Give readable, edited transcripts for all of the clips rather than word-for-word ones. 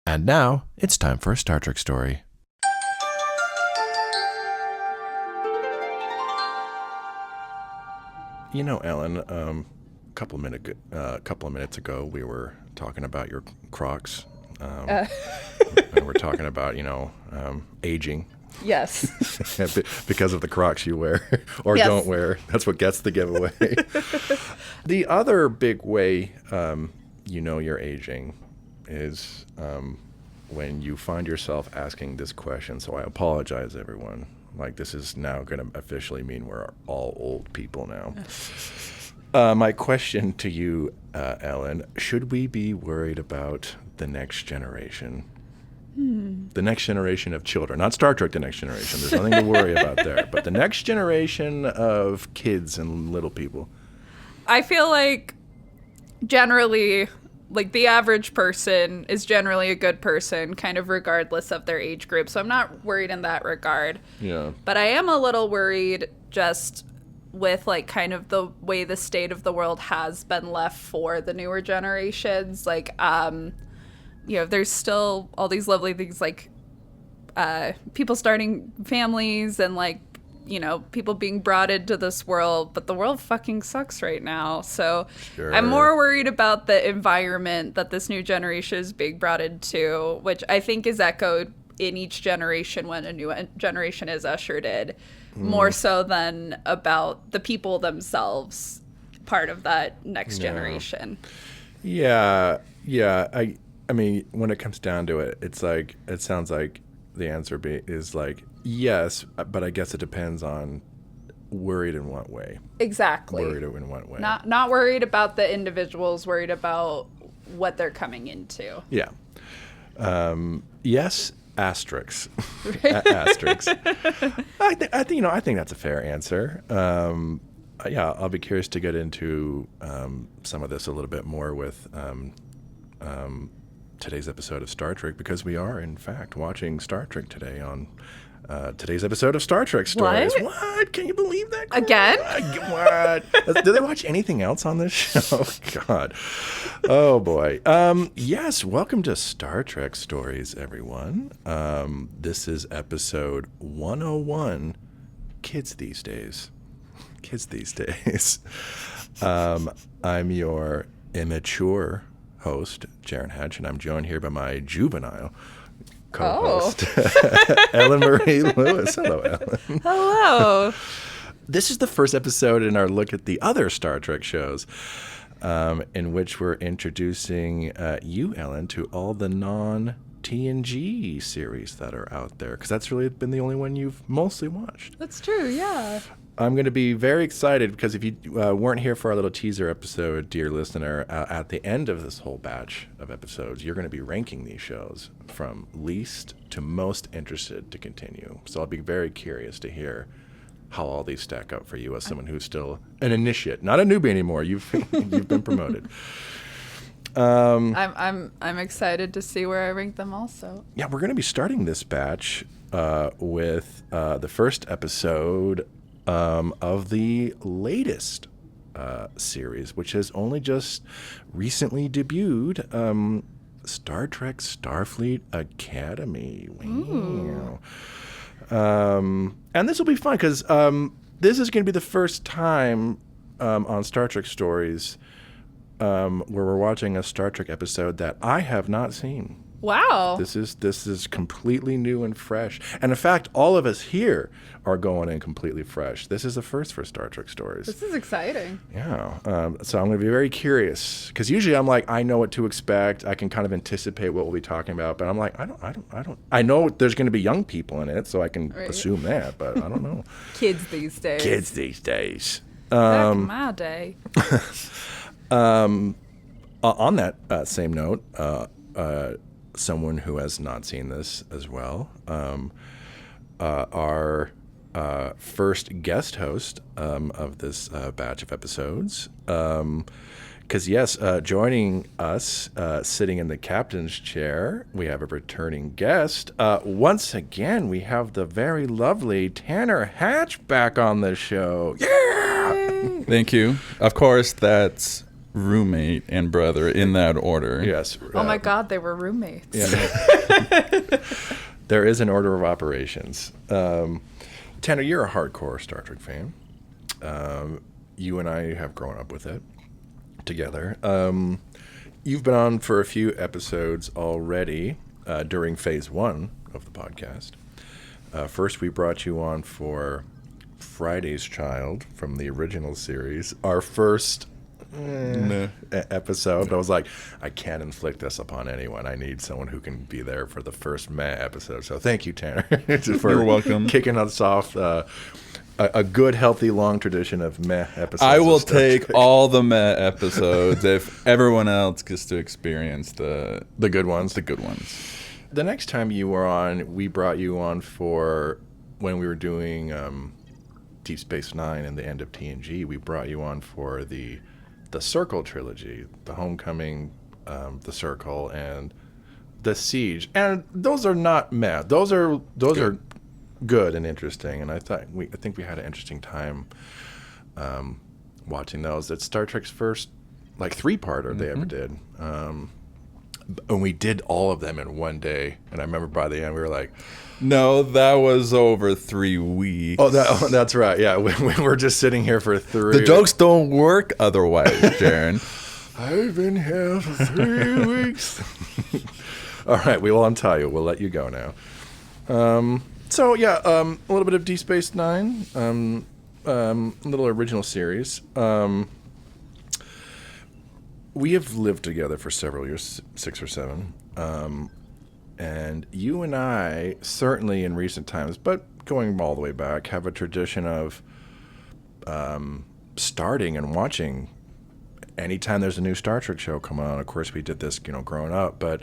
And now, it's time for a Star Trek story. You know, Ellen, a couple of minutes ago, we were talking about your Crocs. And we're talking about, aging. Yes. Because of the Crocs you wear or Yes. don't wear. That's what gets the giveaway. The other big way you know you're aging is when you find yourself asking this question. So I apologize, everyone. Like, this is now going to officially mean we're all old people now. My question to you, Ellen, should we be worried about the next generation? The next generation of children. Not Star Trek, the next generation. There's nothing to worry about there. But the next generation of kids and little people. I feel like generally, like the average person is generally a good person, kind of regardless of their age group. So I'm not worried in that regard. Yeah. But I am a little worried just with like kind of the way the state of the world has been left for the newer generations. Like, there's still all these lovely things like people starting families and like, people being brought into this world, but the world fucking sucks right now. So Sure. I'm more worried about the environment that this new generation is being brought into, which I think is echoed in each generation when a new generation is ushered in, more so than about the people themselves, part of that next generation. Yeah. I mean, when it comes down to it, it sounds like the answer is like, yes, but I guess it depends on worried in what way. Exactly. Worried in what way. Not worried about the individuals, worried about what they're coming into. Yeah. Yes, asterisks. Asterisks. I think that's a fair answer. I'll be curious to get into some of this a little bit more with today's episode of Star Trek, because we are, in fact, watching Star Trek today on today's episode of Star Trek Stories. What? Can you believe that? Again? What? Do they watch anything else on this show? God. Oh, boy. Yes, welcome to Star Trek Stories, everyone. This is episode 101, Kids These Days. Kids These Days. I'm your immature host, Jaron Hatch, and I'm joined here by my juvenile co-host, Ellen Marie Lewis. Hello, Ellen. Hello. This is the first episode in our look at the other Star Trek shows, in which we're introducing you, Ellen, to all the non-TNG series that are out there, because that's really been the only one you've mostly watched. That's true, yeah. I'm going to be very excited because if you weren't here for our little teaser episode, dear listener, at the end of this whole batch of episodes, you're going to be ranking these shows from least to most interested to continue. So I'll be very curious to hear how all these stack up for you as someone who's still an initiate, not a newbie anymore. You've been promoted. I'm excited to see where I rank them also. Yeah, we're going to be starting this batch with the first episode of the latest series, which has only just recently debuted, Star Trek Starfleet Academy. Wow. And this will be fun because this is going to be the first time on Star Trek Stories where we're watching a Star Trek episode that I have not seen. Wow. This is completely new and fresh. And in fact, all of us here are going in completely fresh. This is the first for Star Trek Stories. This is exciting. Yeah. So I'm going to be very curious because usually I'm like, I know what to expect. I can kind of anticipate what we'll be talking about. But I'm like, I don't. I know there's going to be young people in it, so I can assume that. But I don't know. Kids these days. Back in my day. On that same note, someone who has not seen this as well, our first guest host of this batch of episodes. Because, yes, joining us, sitting in the captain's chair, we have a returning guest. Once again, we have the very lovely Tanner Hatch back on the show. Yeah! Thank you. Of course, that's roommate and brother in that order. Yes. Oh my God, they were roommates. Yeah. There is an order of operations. Tanner, you're a hardcore Star Trek fan. You and I have grown up with it together. You've been on for a few episodes already during phase 1 of the podcast. First, we brought you on for Friday's Child from the original series, our first episode. But I was like, I can't inflict this upon anyone. I need someone who can be there for the first meh episode. So thank you, Tanner, for You're welcome. Kicking us off a good, healthy, long tradition of meh episodes. I will take all the meh episodes if everyone else gets to experience the good ones. The good ones. The next time you were on, we brought you on for when we were doing Deep Space Nine and the end of TNG. We brought you on for the Circle trilogy, the Homecoming, the Circle, and the Siege. And those are not meh. Those are good and interesting. And I think we had an interesting time watching those. It's Star Trek's first like 3-parter they ever did. And we did all of them in one day. And I remember by the end we were like, No, that was over 3 weeks. oh, that's right. Yeah, we were just sitting here for 3. The jokes don't work otherwise, Jaron. I've been here for 3 weeks. All right, we will untie you. We'll let you go now. So yeah, a little bit of Deep Space Nine, little original series. We have lived together for several years, 6 or 7. And you and I, certainly in recent times, but going all the way back, have a tradition of starting and watching anytime there's a new Star Trek show coming on. Of course, we did this, growing up. But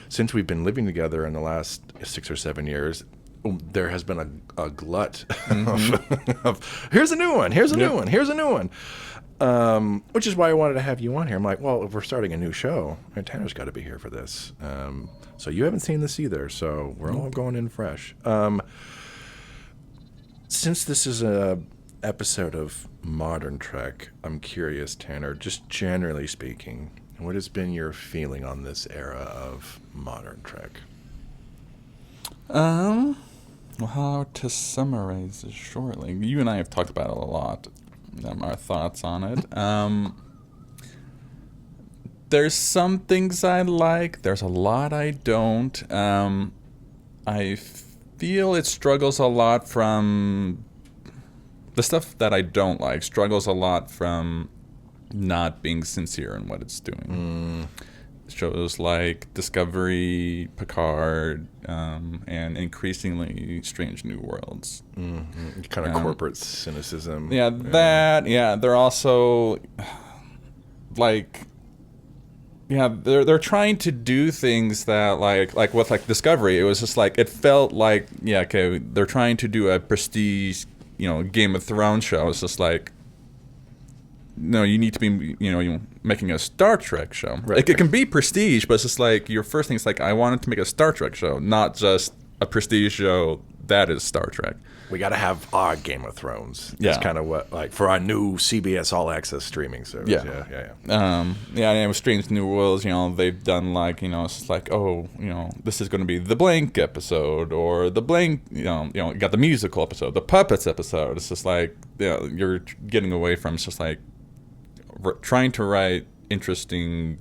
since we've been living together in the last 6 or 7 years, there has been a glut of here's a new one, here's a new one, here's a new one. Which is why I wanted to have you on here. I'm like, well, if we're starting a new show, Tanner's got to be here for this. So you haven't seen this either, so we're all going in fresh. Since this is a episode of Modern Trek, I'm curious, Tanner, just generally speaking, what has been your feeling on this era of Modern Trek? Well, how to summarize this shortly? You and I have talked about it a lot. Our thoughts on it. There's some things I like. There's a lot I don't. I feel it struggles a lot from the stuff that I don't like. Struggles a lot from not being sincere in what it's doing. Shows like Discovery, Picard, and increasingly Strange New Worlds. Kind of corporate cynicism. Yeah, that. Yeah, they're also like, they're trying to do things that like with Discovery. It was just like it felt like they're trying to do a prestige, Game of Thrones show. It's just like, no, you need to be, making a Star Trek show. Right. It can be prestige, but it's just like your first thing is like, I wanted to make a Star Trek show, not just a prestige show that is Star Trek. We got to have our Game of Thrones. Yeah. It's kind of what, like, for our new CBS All Access streaming service. Yeah. And with Strange New Worlds, they've done like, it's just like, oh, this is going to be the blank episode, or the blank, you got the musical episode, the puppets episode. It's just like, you're getting away from, it's just like, trying to write interesting,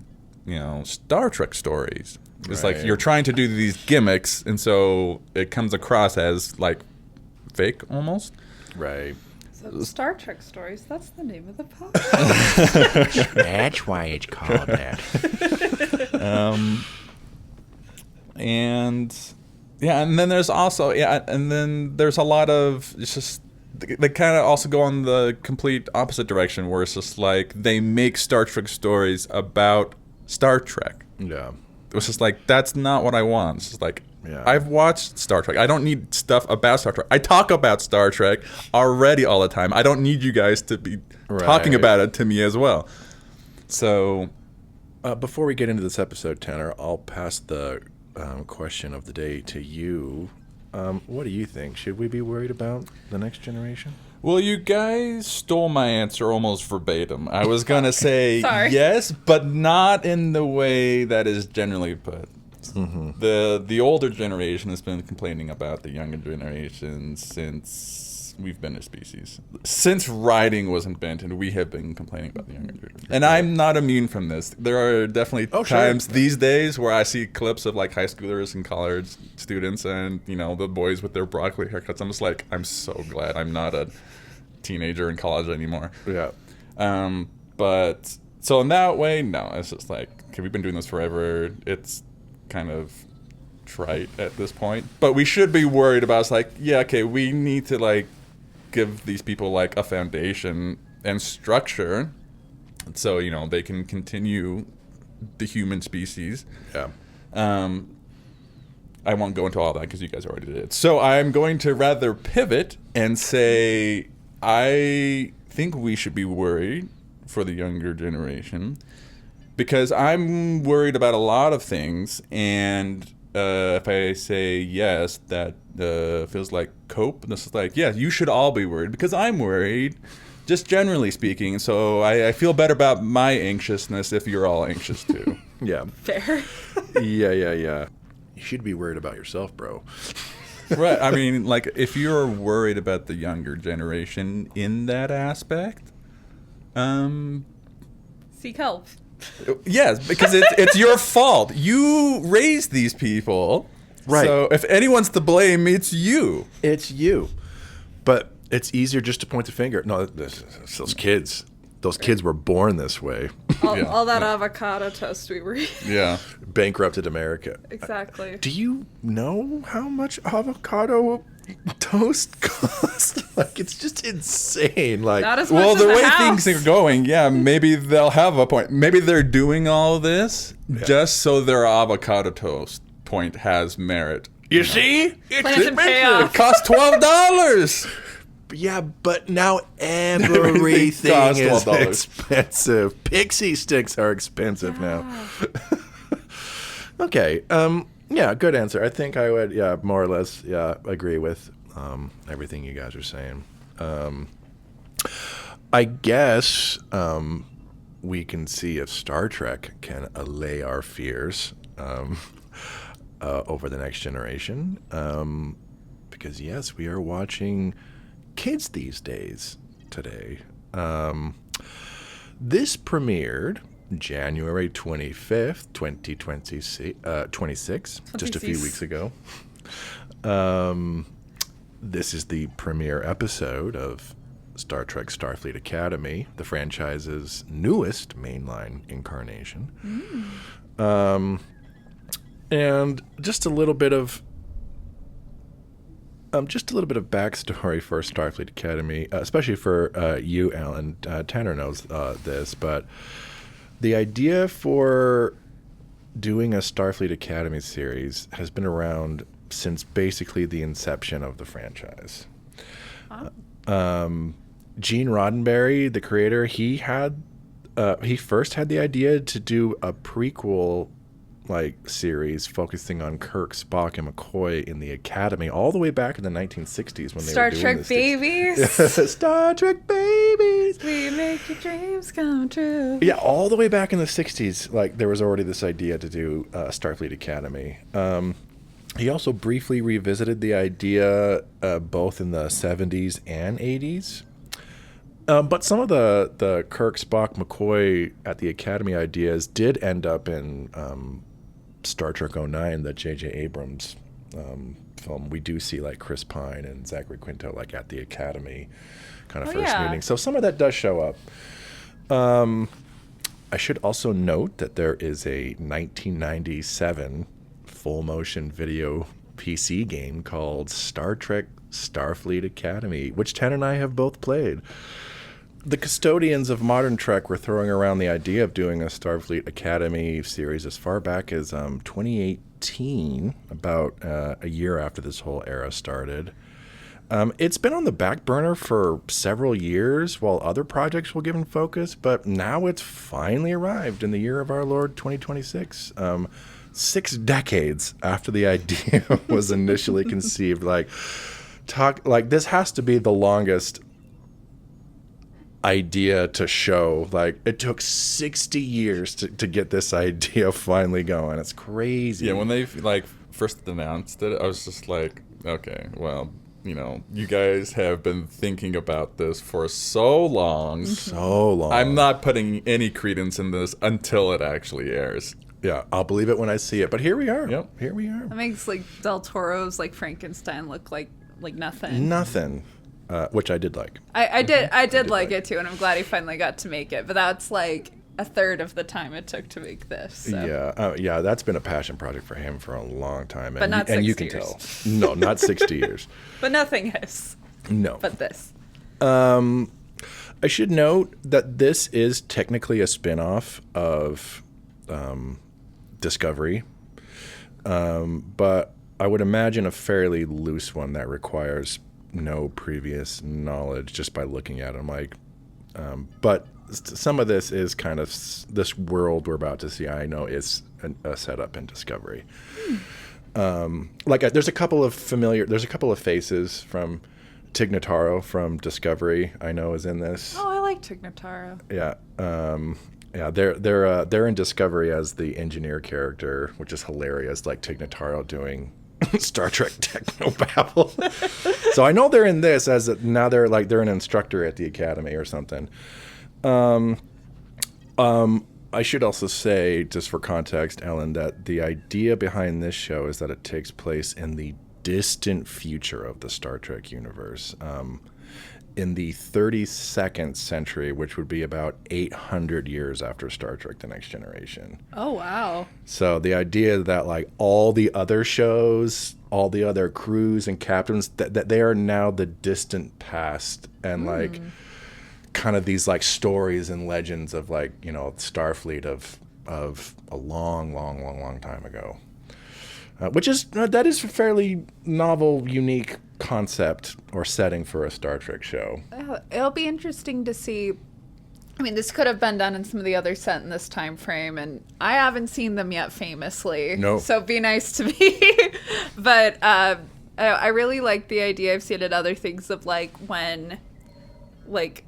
Star Trek stories. It's like you're trying to do these gimmicks, and so it comes across as like fake almost. Right. So Star Trek stories, that's the name of the podcast. That's why it's called that. And then there's also and then there's a lot of, it's just, they kind of also go on the complete opposite direction, where it's just like they make Star Trek stories about Star Trek. Yeah. It was just like, that's not what I want. It's just like, Yeah. I've watched Star Trek. I don't need stuff about Star Trek. I talk about Star Trek already all the time. I don't need you guys to be talking about it to me as well. So, before we get into this episode, Tanner, I'll pass the question of the day to you. What do you think? Should we be worried about the next generation? Well, you guys stole my answer almost verbatim. I was going to say Sorry. yes, but not in the way that is generally put. Mm-hmm. The older generation has been complaining about the younger generation since we've been a species. Since writing was invented, we have been complaining about the younger generation. And I'm not immune from this. There are definitely times these days where I see clips of like high schoolers and college students and, you know, the boys with their broccoli haircuts. I'm just like, I'm so glad I'm not a teenager in college anymore. Yeah. But so in that way, no, it's just like, okay, we've been doing this forever. It's kind of trite at this point, but we should be worried about, it's like, yeah, okay, we need to like give these people like a foundation and structure so, you know, they can continue the human species. Yeah. I won't go into all that because you guys already did. So I'm going to rather pivot and say I think we should be worried for the younger generation because I'm worried about a lot of things, and if I say yes, that feels like cope. This is like, yeah, you should all be worried because I'm worried, just generally speaking. So I feel better about my anxiousness if you're all anxious too. Yeah. Fair. Yeah. You should be worried about yourself, bro. Right. I mean, like, if you're worried about the younger generation in that aspect, Seek help. yes, because it's your fault. You raised these people. Right. So if anyone's to blame, it's you. It's you. But it's easier just to point the finger. No, it's those kids. Those kids were born this way. All that avocado toast we were eating. Yeah. Bankrupted America. Exactly. Do you know how much avocado toast costs? Like, it's just insane. Like, Not as much Well, as the a way house. things are going, yeah, maybe they'll have a point. Maybe they're doing all this just so their avocado toast point has merit. you see? It's Plans and payoff. It costs $12. Yeah, but now everything costs is $12. expensive. Pixie sticks are expensive now. Okay. Yeah, good answer. I think I would, more or less, agree with everything you guys are saying. I guess we can see if Star Trek can allay our fears over the next generation. Because, yes, we are watching kids these days today. This premiered January 25th, 2026, just a few weeks ago. This is the premiere episode of Star Trek Starfleet Academy, the franchise's newest mainline incarnation. And just a little bit of backstory for Starfleet Academy, especially for you, Alan. Tanner knows this, but the idea for doing a Starfleet Academy series has been around since basically the inception of the franchise. Gene Roddenberry, the creator, he first had the idea to do a prequel series focusing on Kirk, Spock, and McCoy in the Academy all the way back in the 1960s when they were doing Star Trek babies. Star Trek babies. We make your dreams come true. Yeah, all the way back in the 60s, there was already this idea to do Starfleet Academy. He also briefly revisited the idea both in the 70s and 80s. But some of the Kirk, Spock, McCoy at the Academy ideas did end up in Star Trek 09, the J.J. Abrams film. We do see Chris Pine and Zachary Quinto at the Academy kind of first meeting. So some of that does show up. I should also note that there is a 1997 full motion video PC game called Star Trek Starfleet Academy, which Tan and I have both played. The custodians of modern Trek were throwing around the idea of doing a Starfleet Academy series as far back as 2018, about a year after this whole era started. It's been on the back burner for several years while other projects were given focus, but now it's finally arrived in the year of our Lord 2026. 6 decades after the idea was initially conceived. This has to be the longest idea to show. Like, it took 60 years to get this idea finally going. It's crazy. Yeah, when they like first announced it, I was just like, okay, well, you know, you guys have been thinking about this for so long. So long. I'm not putting any credence in this until it actually airs. Yeah, I'll believe it when I see it. But here we are. Yep. Here we are. That makes like Del Toro's like Frankenstein look like nothing. Nothing. Which I did like. I did like it too, and I'm glad he finally got to make it. But that's like a third of the time it took to make this. So. Yeah, that's been a passion project for him for a long time. But not 60 you can years. tell. No, not 60 years. But nothing is. No. But this. I should note that this is technically a spin-off of Discovery, but I would imagine a fairly loose one that requires no previous knowledge just by looking at them. Like, but some of this is kind of this world we're about to see. I know is a setup in Discovery. There's a couple of faces from Tig Notaro from Discovery. I know is in this. Oh, I like Tig Notaro. Yeah. Yeah, they're in Discovery as the engineer character, which is hilarious, like Tig Notaro doing Star Trek technobabble. So I know they're in this now they're an instructor at the Academy or something. I should also say, just for context, Ellen, that the idea behind this show is that it takes place in the distant future of the Star Trek universe. In the 32nd century, which would be about 800 years after Star Trek: The Next Generation. Oh, wow. So the idea that like all the other shows, all the other crews and captains, that they are now the distant past, and like kind of these like stories and legends of like, you know, Starfleet of a long time ago. Which is that is a fairly novel, unique concept or setting for a Star Trek show. It'll be interesting to see. I mean, this could have been done in some of the others set in this time frame, and I haven't seen them yet, famously. No. So it'd be nice to me. But I really like the idea. I've seen it in other things of like when, like,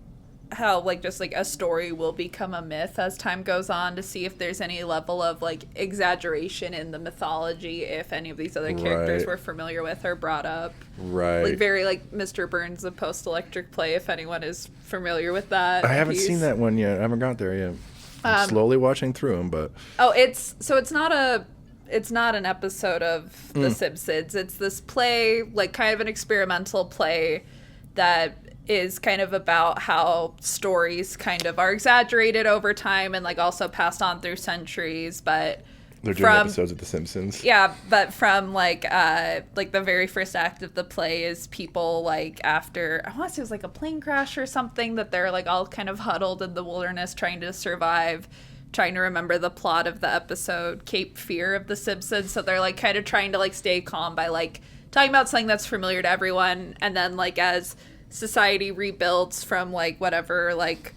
how like just like a story will become a myth as time goes on, to see if there's any level of like exaggeration in the mythology, if any of these other characters Right. we're familiar with are brought up. Right. Like very like Mr. Burns, the post-electric play, if anyone is familiar with that. I haven't piece. seen that one yet. I haven't got there yet. I'm slowly watching through them, but Oh, it's not an episode of The Simpsons. It's this play, like kind of an experimental play that is kind of about how stories kind of are exaggerated over time and like also passed on through centuries, but they're doing episodes of The Simpsons. yeah, but from like the very first act of the play is people like after, I want to say it was like a plane crash or something, that they're like all kind of huddled in the wilderness trying to survive, trying to remember the plot of the episode Cape Fear of The Simpsons. So they're like kind of trying to like stay calm by like talking about something that's familiar to everyone, and then like as society rebuilds from like whatever like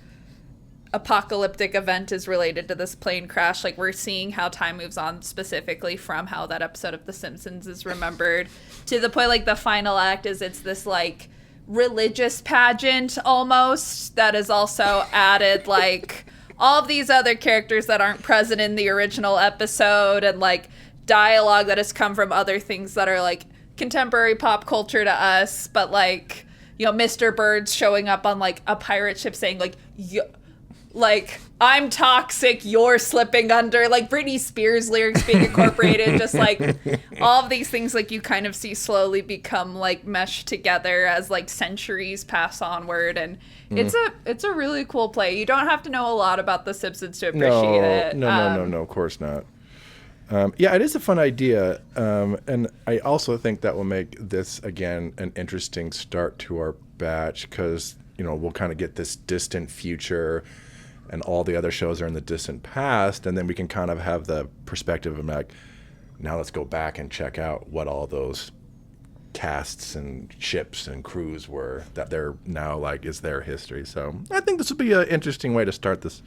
apocalyptic event is related to this plane crash, like we're seeing how time moves on, specifically from how that episode of The Simpsons is remembered, to the point like the final act is it's this like religious pageant almost that is also added like all of these other characters that aren't present in the original episode, and like dialogue that has come from other things that are like contemporary pop culture to us, but like, you know, Mr. Burns showing up on like a pirate ship saying like I'm toxic, you're slipping under, like Britney Spears lyrics being incorporated, just like all of these things like you kind of see slowly become like meshed together as like centuries pass onward, and it's a really cool play. You don't have to know a lot about The Simpsons to appreciate it. No, of course not. Yeah, it is a fun idea, and I also think that will make this, again, an interesting start to our batch, because, you know, we'll kind of get this distant future, and all the other shows are in the distant past, and then we can kind of have the perspective of, like, now let's go back and check out what all those casts and ships and crews were, that they're now, like, is their history. So I think this would be an interesting way to start this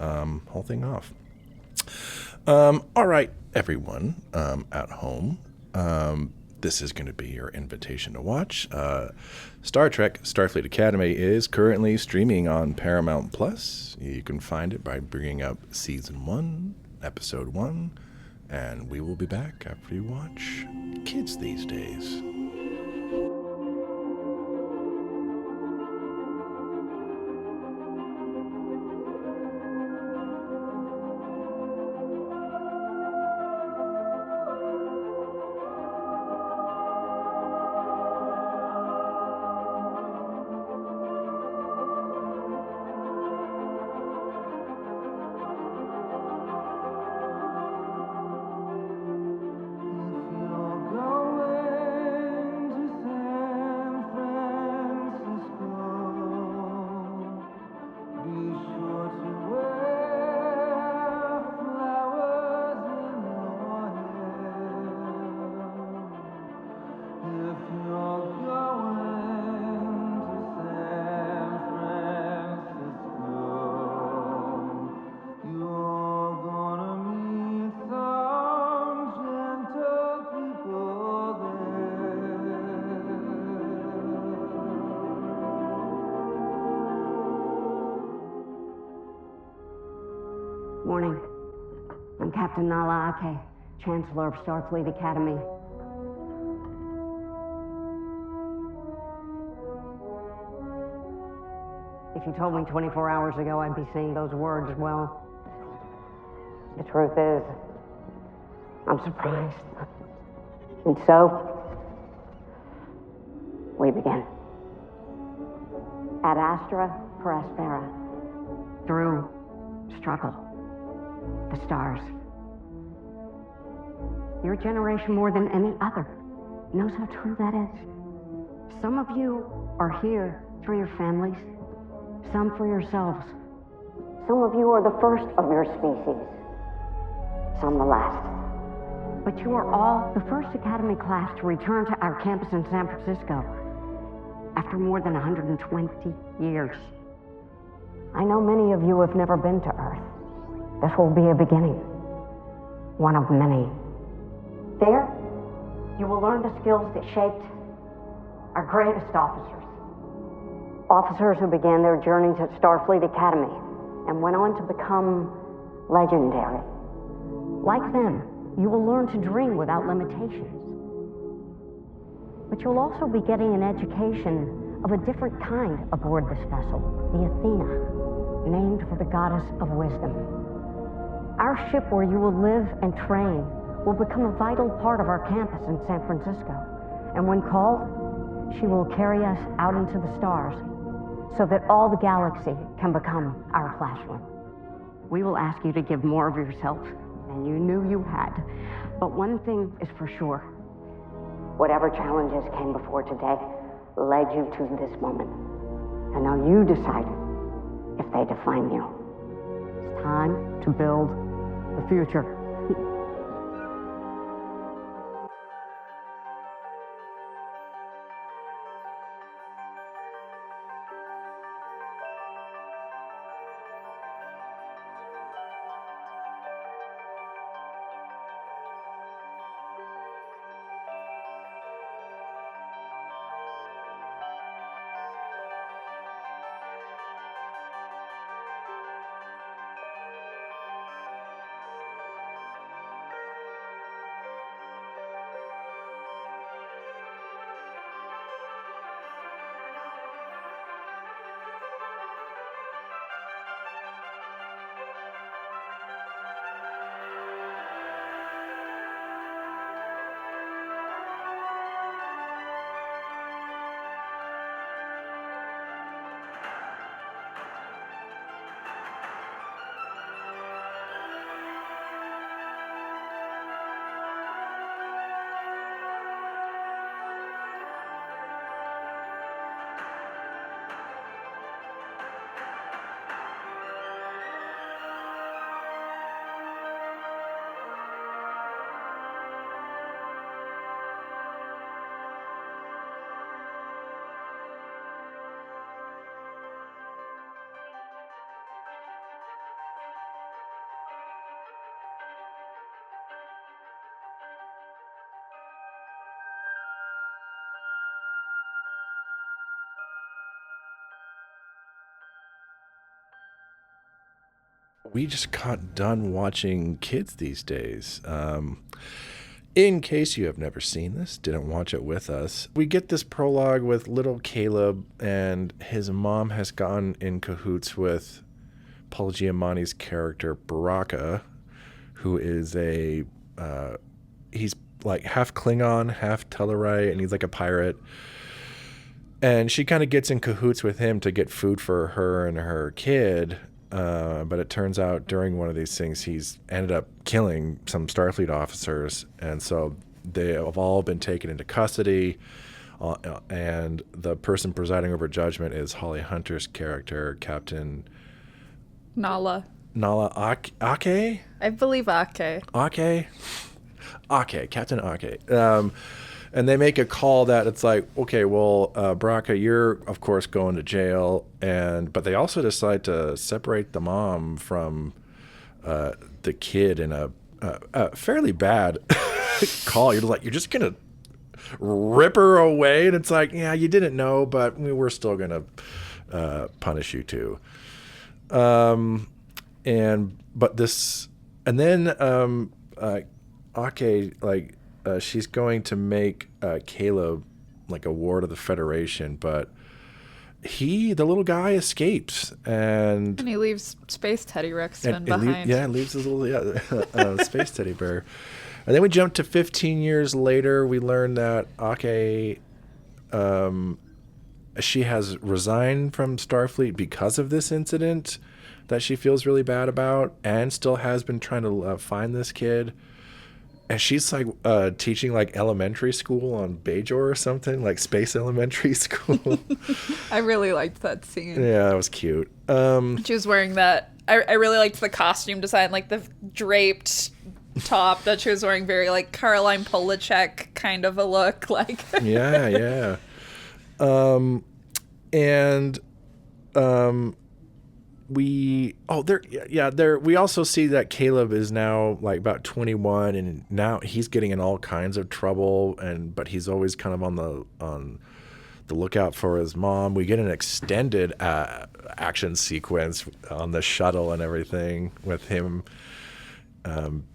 whole thing off. All right, everyone at home. this is going to be your invitation to watch. Star Trek Starfleet Academy is currently streaming on Paramount Plus. You can find it by bringing up Season 1, Episode 1, and we will be back after you watch Kids These Days. Morning. I'm Captain Nala Ake, Chancellor of Starfleet Academy. If you told me 24 hours ago I'd be saying those words, well, the truth is, I'm surprised. And so, we begin. Ad astra per aspera, through struggle. The stars. Your generation, more than any other, knows how true that is. Some of you are here for your families, some for yourselves. Some of you are the first of your species, some the last. But you are all the first Academy class to return to our campus in San Francisco after more than 120 years. I know many of you have never been to Earth. This will be a beginning, one of many. There, you will learn the skills that shaped our greatest officers. Officers who began their journeys at Starfleet Academy and went on to become legendary. Like them, you will learn to dream without limitations. But you'll also be getting an education of a different kind aboard this vessel, the Athena, named for the goddess of wisdom. Our ship, where you will live and train, will become a vital part of our campus in San Francisco. And when called, she will carry us out into the stars so that all the galaxy can become our classroom. We will ask you to give more of yourself than you knew you had. But one thing is for sure. Whatever challenges came before today led you to this moment. And now you decide if they define you. It's time to build the future. we just got done watching Kids these days. In case you have never seen this, didn't watch it with us, we get this prologue with little Caleb, and his mom has gone in cahoots with Paul Giamatti's character Baraka, who is he's like half Klingon, half Tellarite, and he's like a pirate. And she kind of gets in cahoots with him to get food for her and her kid. But it turns out during one of these things, he's ended up killing some Starfleet officers. And so they have all been taken into custody. And the person presiding over judgment is Holly Hunter's character, Captain Nala. Ake? I believe Ake. Captain Ake. And they make a call that it's like, okay, well, Baraka, you're of course going to jail, but they also decide to separate the mom from the kid in a fairly bad call. You're just gonna rip her away, and it's like, yeah, you didn't know, but we're still gonna punish you too. Then Ake she's going to make Caleb like a ward of the Federation, but the little guy escapes, and he leaves Space Teddy Ruxpin behind. Leaves his little space teddy bear. And then we jump to 15 years later. We learn that Ake, she has resigned from Starfleet because of this incident that she feels really bad about, and still has been trying to find this kid. And she's like teaching like elementary school on Bajor or something, like space elementary school. I really liked that scene. Yeah, that was cute. She was wearing that. I really liked the costume design, like the draped top that she was wearing, very like Caroline Polachek kind of a look. Like yeah. We also see that Caleb is now like about 21, and now he's getting in all kinds of trouble, but he's always kind of on the lookout for his mom. We get an extended action sequence on the shuttle and everything with him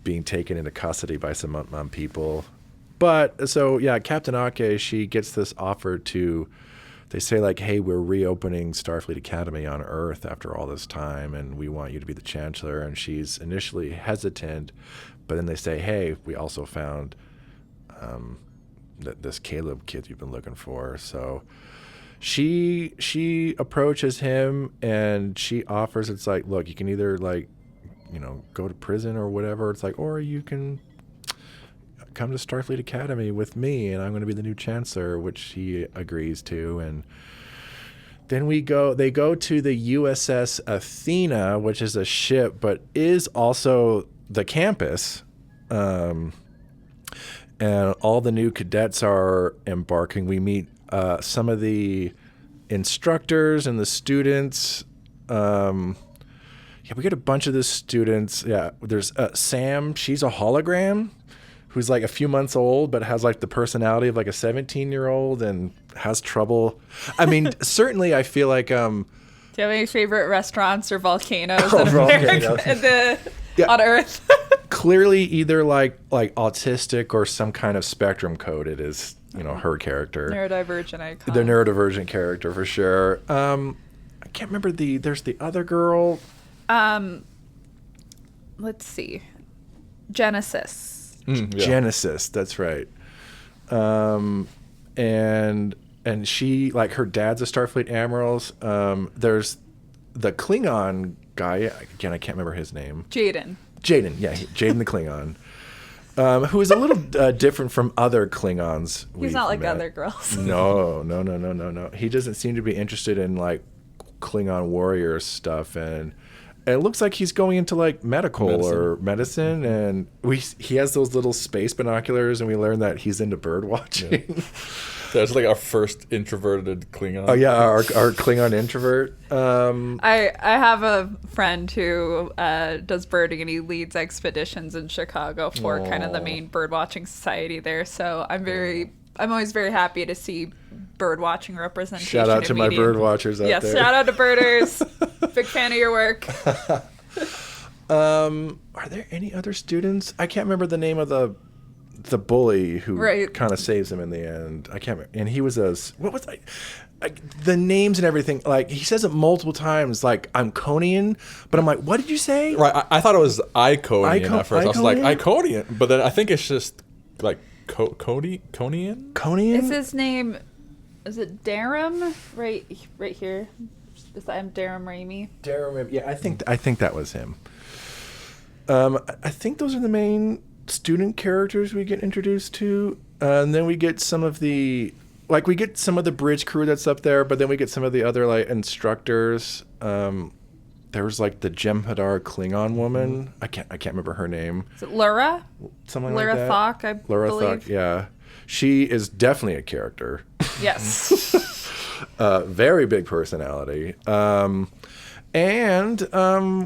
being taken into custody by some people. But so yeah, Captain Ake, she gets this offer to. They say like, hey, we're reopening Starfleet Academy on Earth after all this time, and we want you to be the chancellor. And she's initially hesitant, but then they say, hey, we also found this Caleb kid you've been looking for. So she approaches him, and she offers, it's like, look, you can either like, go to prison or whatever. It's like, or you can come to Starfleet Academy with me, and I'm going to be the new chancellor, which he agrees to. And then they go to the USS Athena, which is a ship, but is also the campus. And all the new cadets are embarking. We meet some of the instructors and the students. We get a bunch of the students. Yeah, there's Sam. She's a hologram who's like a few months old, but has like the personality of like a 17-year-old and has trouble. I mean, certainly I feel like... Do you have any favorite restaurants or volcanoes in America, on Earth? Clearly either like autistic or some kind of spectrum coded is, her character. Neurodivergent icon. The neurodivergent character for sure. I can't remember there's the other girl. Let's see. Genesis. Genesis, that's right. And she, like, her dad's a Starfleet admiral. There's the Klingon guy, again, I can't remember his name. Jaden, Jaden the Klingon, who is a little different from other Klingons. He's not like other girls. No. He doesn't seem to be interested in like Klingon warrior stuff, and it looks like he's going into like medicine, and he has those little space binoculars, and we learn that he's into bird watching. Yeah. That's like our first introverted Klingon. Oh yeah, our Klingon introvert. I have a friend who does birding, and he leads expeditions in Chicago for kind of the main bird watching society there. So I'm always very happy to see bird watching representation. Shout out to my bird watchers out there. Yes, shout out to birders. Big fan of your work. Are there any other students? I can't remember the name of the bully who Right. kind of saves him in the end. I can't remember. And he was what was the names and everything, like he says it multiple times, like I'm Conian, but I'm like, what did you say? Right, I thought it was Iconian at first. I was like, Iconian? Iconian, but then I think it's just like Conian? Conian? Is his name? Is it Darum? Right here. I'm Darum Raimi. Yeah, I think that was him. I think those are the main student characters we get introduced to, and then we get some of the bridge crew that's up there, but then we get some of the other like instructors. There was like the Jem'Hadar Klingon woman. I can't remember her name. Is it Lura? Something Lura like that. Thok, I believe. Thok, yeah. She is definitely a character. Yes. Very big personality. And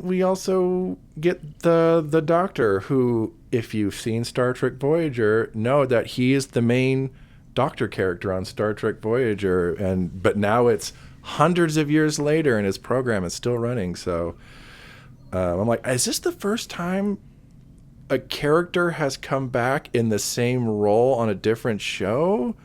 we also get the Doctor, who, if you've seen Star Trek Voyager, know that he is the main Doctor character on Star Trek Voyager, but now it's hundreds of years later and his program is still running. So I'm like, is this the first time a character has come back in the same role on a different show?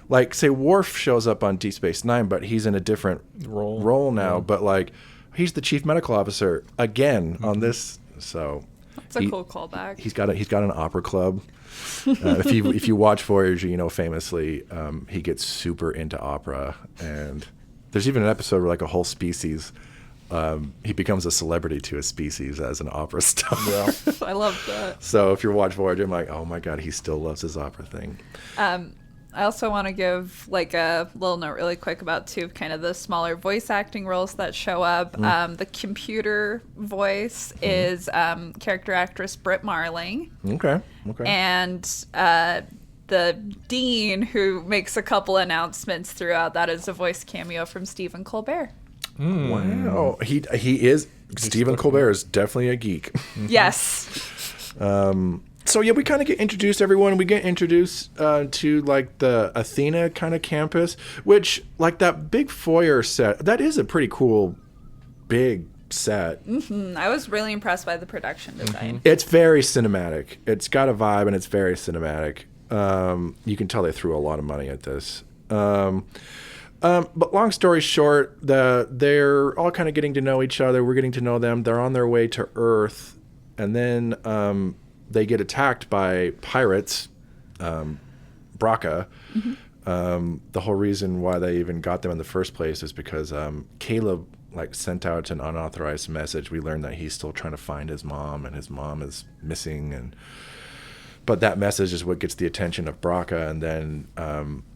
Like, say Worf shows up on Deep Space Nine, but he's in a different role now. Yeah. But like, he's the chief medical officer again on this. So that's a cool callback. He's got an opera club. If you watch Voyager, you know, famously he gets super into opera, and there's even an episode where like a whole species. He becomes a celebrity to his species as an opera star. Yeah. I love that. So if you watch Voyager, I'm like, oh my God, he still loves his opera thing. I also want to give like a little note really quick about two of kind of the smaller voice acting roles that show up. The computer voice is character actress Britt Marling. Okay. And the dean, who makes a couple announcements throughout, that is a voice cameo from Stephen Colbert. Wow. He is, Stephen Colbert is definitely a geek. Yes. So yeah, we kind of get introduced, everyone. We get introduced to like the Athena kind of campus, which like that big foyer set, that is a pretty cool big set. Mm-hmm. I was really impressed by the production design. It's very cinematic. It's got a vibe and it's very cinematic. You can tell they threw a lot of money at this. But long story short, they're all kind of getting to know each other. We're getting to know them. They're on their way to Earth, and then they get attacked by pirates, Braca. The whole reason why they even got them in the first place is because Caleb like sent out an unauthorized message. We learned that he's still trying to find his mom, and his mom is missing. But that message is what gets the attention of Braca, and then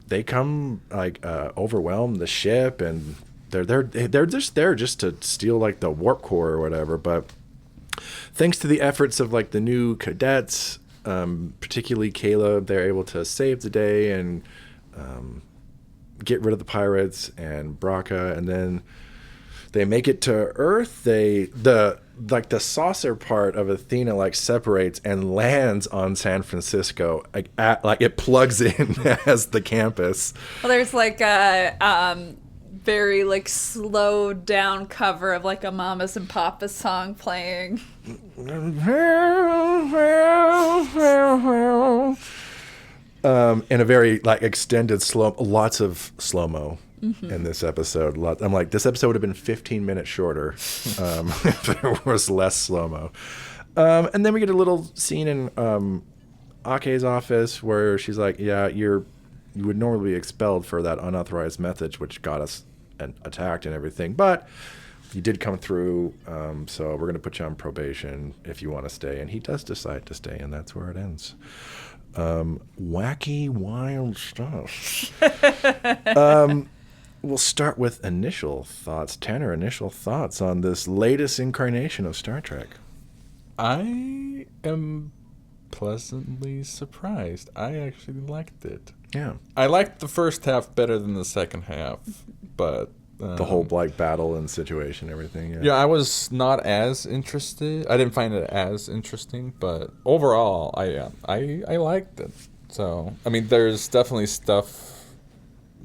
they come like overwhelm the ship, and they're just there just to steal like the warp core or whatever. But thanks to the efforts of like the new cadets, particularly Caleb, they're able to save the day and get rid of the pirates and Braca, and then they make it to Earth. The saucer part of Athena like separates and lands on San Francisco. Like it plugs in as the campus. Well, there's like a very like slowed down cover of like a Mamas and Papas song playing. In a very like extended lots of slow-mo in this episode. I'm like, this episode would have been 15 minutes shorter if there was less slow-mo. And then we get a little scene in Ake's office where she's like, yeah, you would normally be expelled for that unauthorized message, which got us attacked and everything, but you did come through, so we're going to put you on probation if you want to stay. And he does decide to stay, and that's where it ends. Wacky, wild stuff. We'll start with initial thoughts. Tanner, initial thoughts on this latest incarnation of Star Trek. I am pleasantly surprised. I actually liked it. Yeah. I liked the first half better than the second half, but the whole like battle and situation, everything. Yeah, I was not as interested. I didn't find it as interesting, but overall, I liked it. So, I mean, there's definitely stuff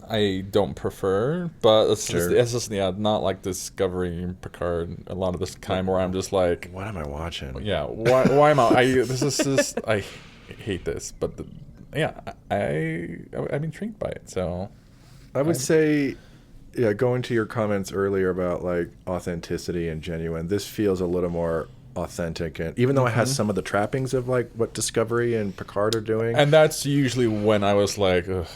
I don't prefer, but Sure. it's just not like Discovery and Picard. A lot of this time where I'm just like, What am I watching? yeah, why am this is just I hate this, but I'm intrigued by it. So I would say, yeah, going to your comments earlier about like authenticity and genuine, this feels a little more authentic, and even though it has some of the trappings of like what Discovery and Picard are doing, and that's usually when I was like, ugh.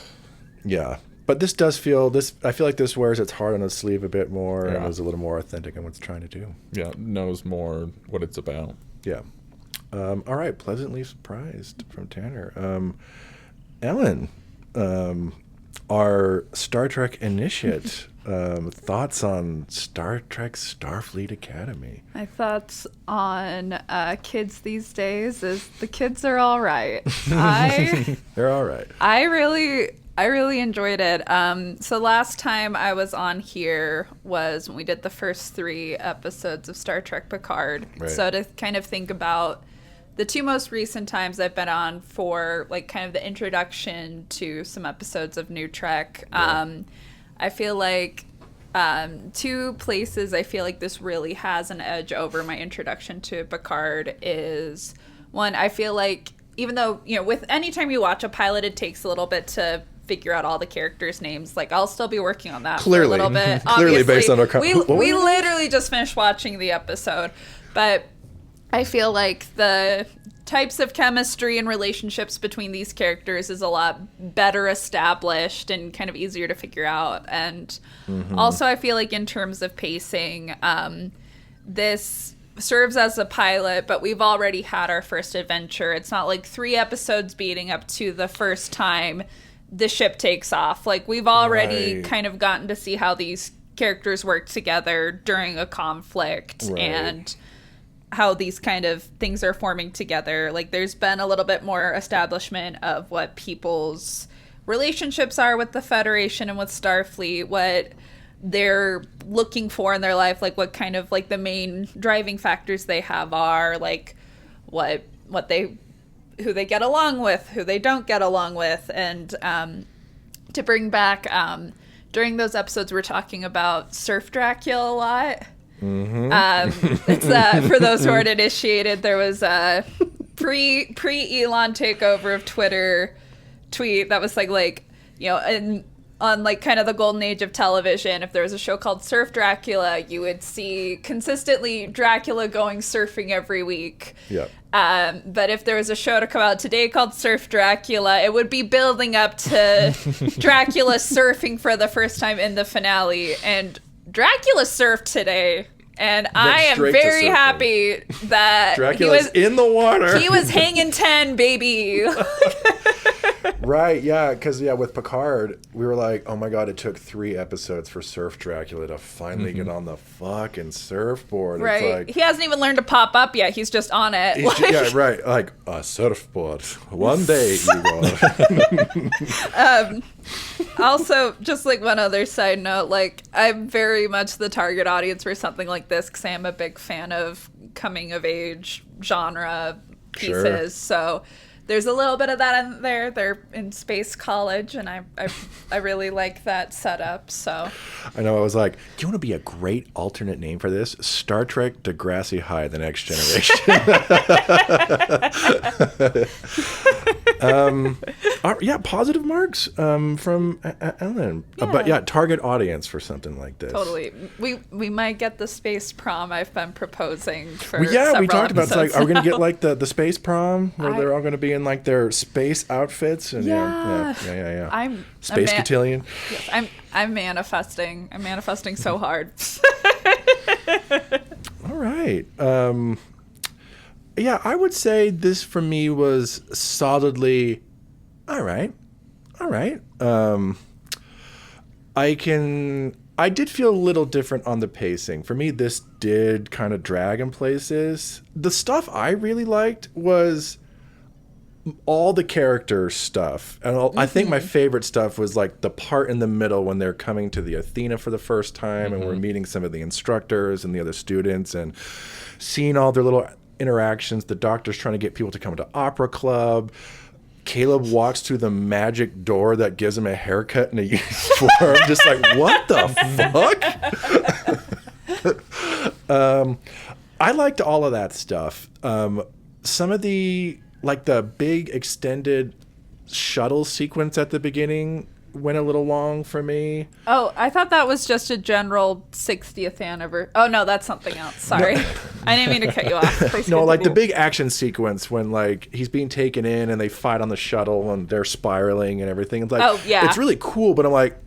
yeah. But this does feel this. I feel like this wears its heart on its sleeve a bit more, and Yeah. is a little more authentic in what it's trying to do. Yeah, knows more what it's about. Yeah. All right. Pleasantly surprised from Tanner. Ellen, our Star Trek initiate. Thoughts on Star Trek Starfleet Academy? My thoughts on kids these days is the kids are all right. They're all right. I really enjoyed it. So last time I was on here was when we did the first 3 episodes of Star Trek Picard. Right. So to kind of think about the 2 most recent times I've been on for like kind of the introduction to some episodes of New Trek, I feel like 2 places I feel like this really has an edge over my introduction to Picard is, one, I feel like even though, with any time you watch a pilot, it takes a little bit to figure out all the characters' names. Like, I'll still be working on that for a little bit. Clearly based on our... we literally just finished watching the episode. But I feel like the types of chemistry and relationships between these characters is a lot better established and kind of easier to figure out. And also I feel like in terms of pacing, this serves as a pilot, but we've already had our first adventure. It's not like 3 episodes beating up to the first time the ship takes off. Like, we've already kind of gotten to see how these characters work together during a conflict and how these kind of things are forming together. Like, there's been a little bit more establishment of what people's relationships are with the Federation and with Starfleet, what they're looking for in their life, like what kind of like the main driving factors they have are, like who they get along with, who they don't get along with. And to bring back during those episodes we're talking about Surf Dracula a lot. It's for those who aren't initiated, there was a pre-Elon takeover of Twitter tweet that was like on like kind of the golden age of television, if there was a show called Surf Dracula, you would see consistently Dracula going surfing every week. Yep. But if there was a show to come out today called Surf Dracula, it would be building up to Dracula surfing for the first time in the finale. And Dracula surfed today. And I am very happy that Dracula's in the water. He was hanging 10, baby. Right, yeah, because with Picard, we were like, oh my god, it took 3 episodes for Surf Dracula to finally get on the fucking surfboard. Right, it's like, he hasn't even learned to pop up yet. He's just on it. Yeah, right, like a surfboard. One day, Igor. Also, just like one other side note, like I'm very much the target audience for something like this because I am a big fan of coming of age genre pieces. Sure. So there's a little bit of that in there. They're in space college, and I really like that setup. So I know, I was like, do you want to be a great alternate name for this? Star Trek Degrassi High, The Next Generation. Yeah, positive marks from Ellen. But target audience for something like this. totally, we might get the space prom I've been proposing for. We talked about, it's like, are we going to get like the space prom where they're all going to be in like their space outfits? And yeah. I'm space cotillion. Yes, I'm manifesting. I'm manifesting so hard. All right. Yeah, I would say this for me was solidly all right. I did feel a little different on the pacing. For me, this did kind of drag in places. The stuff I really liked was all the character stuff. And I think my favorite stuff was like the part in the middle when they're coming to the Athena for the first time and we're meeting some of the instructors and the other students and seeing all their little interactions. The doctor's trying to get people to come to opera club. Caleb walks through the magic door that gives him a haircut and a uniform. Just like, what the fuck? I liked all of that stuff. Some of the big extended shuttle sequence at the beginning went a little long for me. Oh, I thought that was just a general 60th anniversary. Oh, no, that's something else. Sorry. I didn't mean to cut you off. Please No, like the continue. big action sequence when like he's being taken in and they fight on the shuttle and they're spiraling and everything. It's like, Oh, yeah. it's really cool, but I'm like,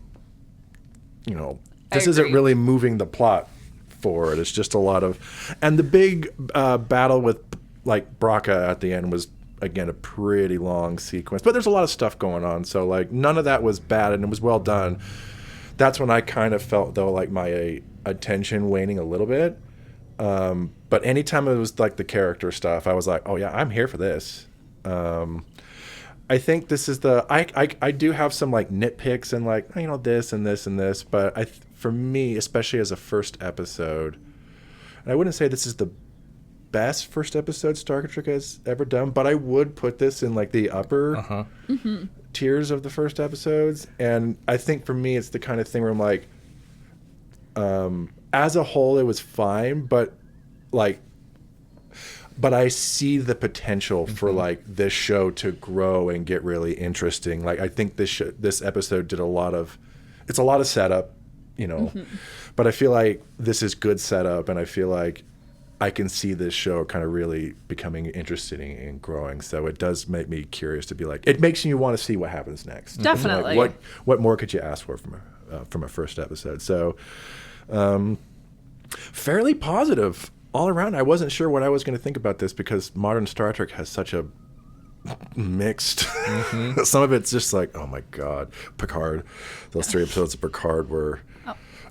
this isn't agree. really moving the plot forward. It's just a lot of, and the big battle with like Braca at the end was again a pretty long sequence, but there's a lot of stuff going on, so like none of that was bad and it was well done. That's when I kind of felt though like my attention waning a little bit, but anytime it was like the character stuff, I was like, oh yeah, I'm here for this. I think this is I do have some like nitpicks and like this and this and this, but for me, especially as a first episode, and I wouldn't say this is the best first episode Star Trek has ever done, but I would put this in like the upper tiers of the first episodes. And I think for me, it's the kind of thing where I'm like, as a whole, it was fine, but I see the potential for like this show to grow and get really interesting. Like I think this episode did a lot of setup, but I feel like this is good setup, and I feel like I can see this show kind of really becoming interesting and growing. So it does make me curious to be like, it makes you want to see what happens next. Definitely. Like, what more could you ask for from a first episode? So fairly positive all around. I wasn't sure what I was going to think about this because modern Star Trek has such a mixed. Some of it's just like, oh my God, Picard. Those 3 episodes of Picard were.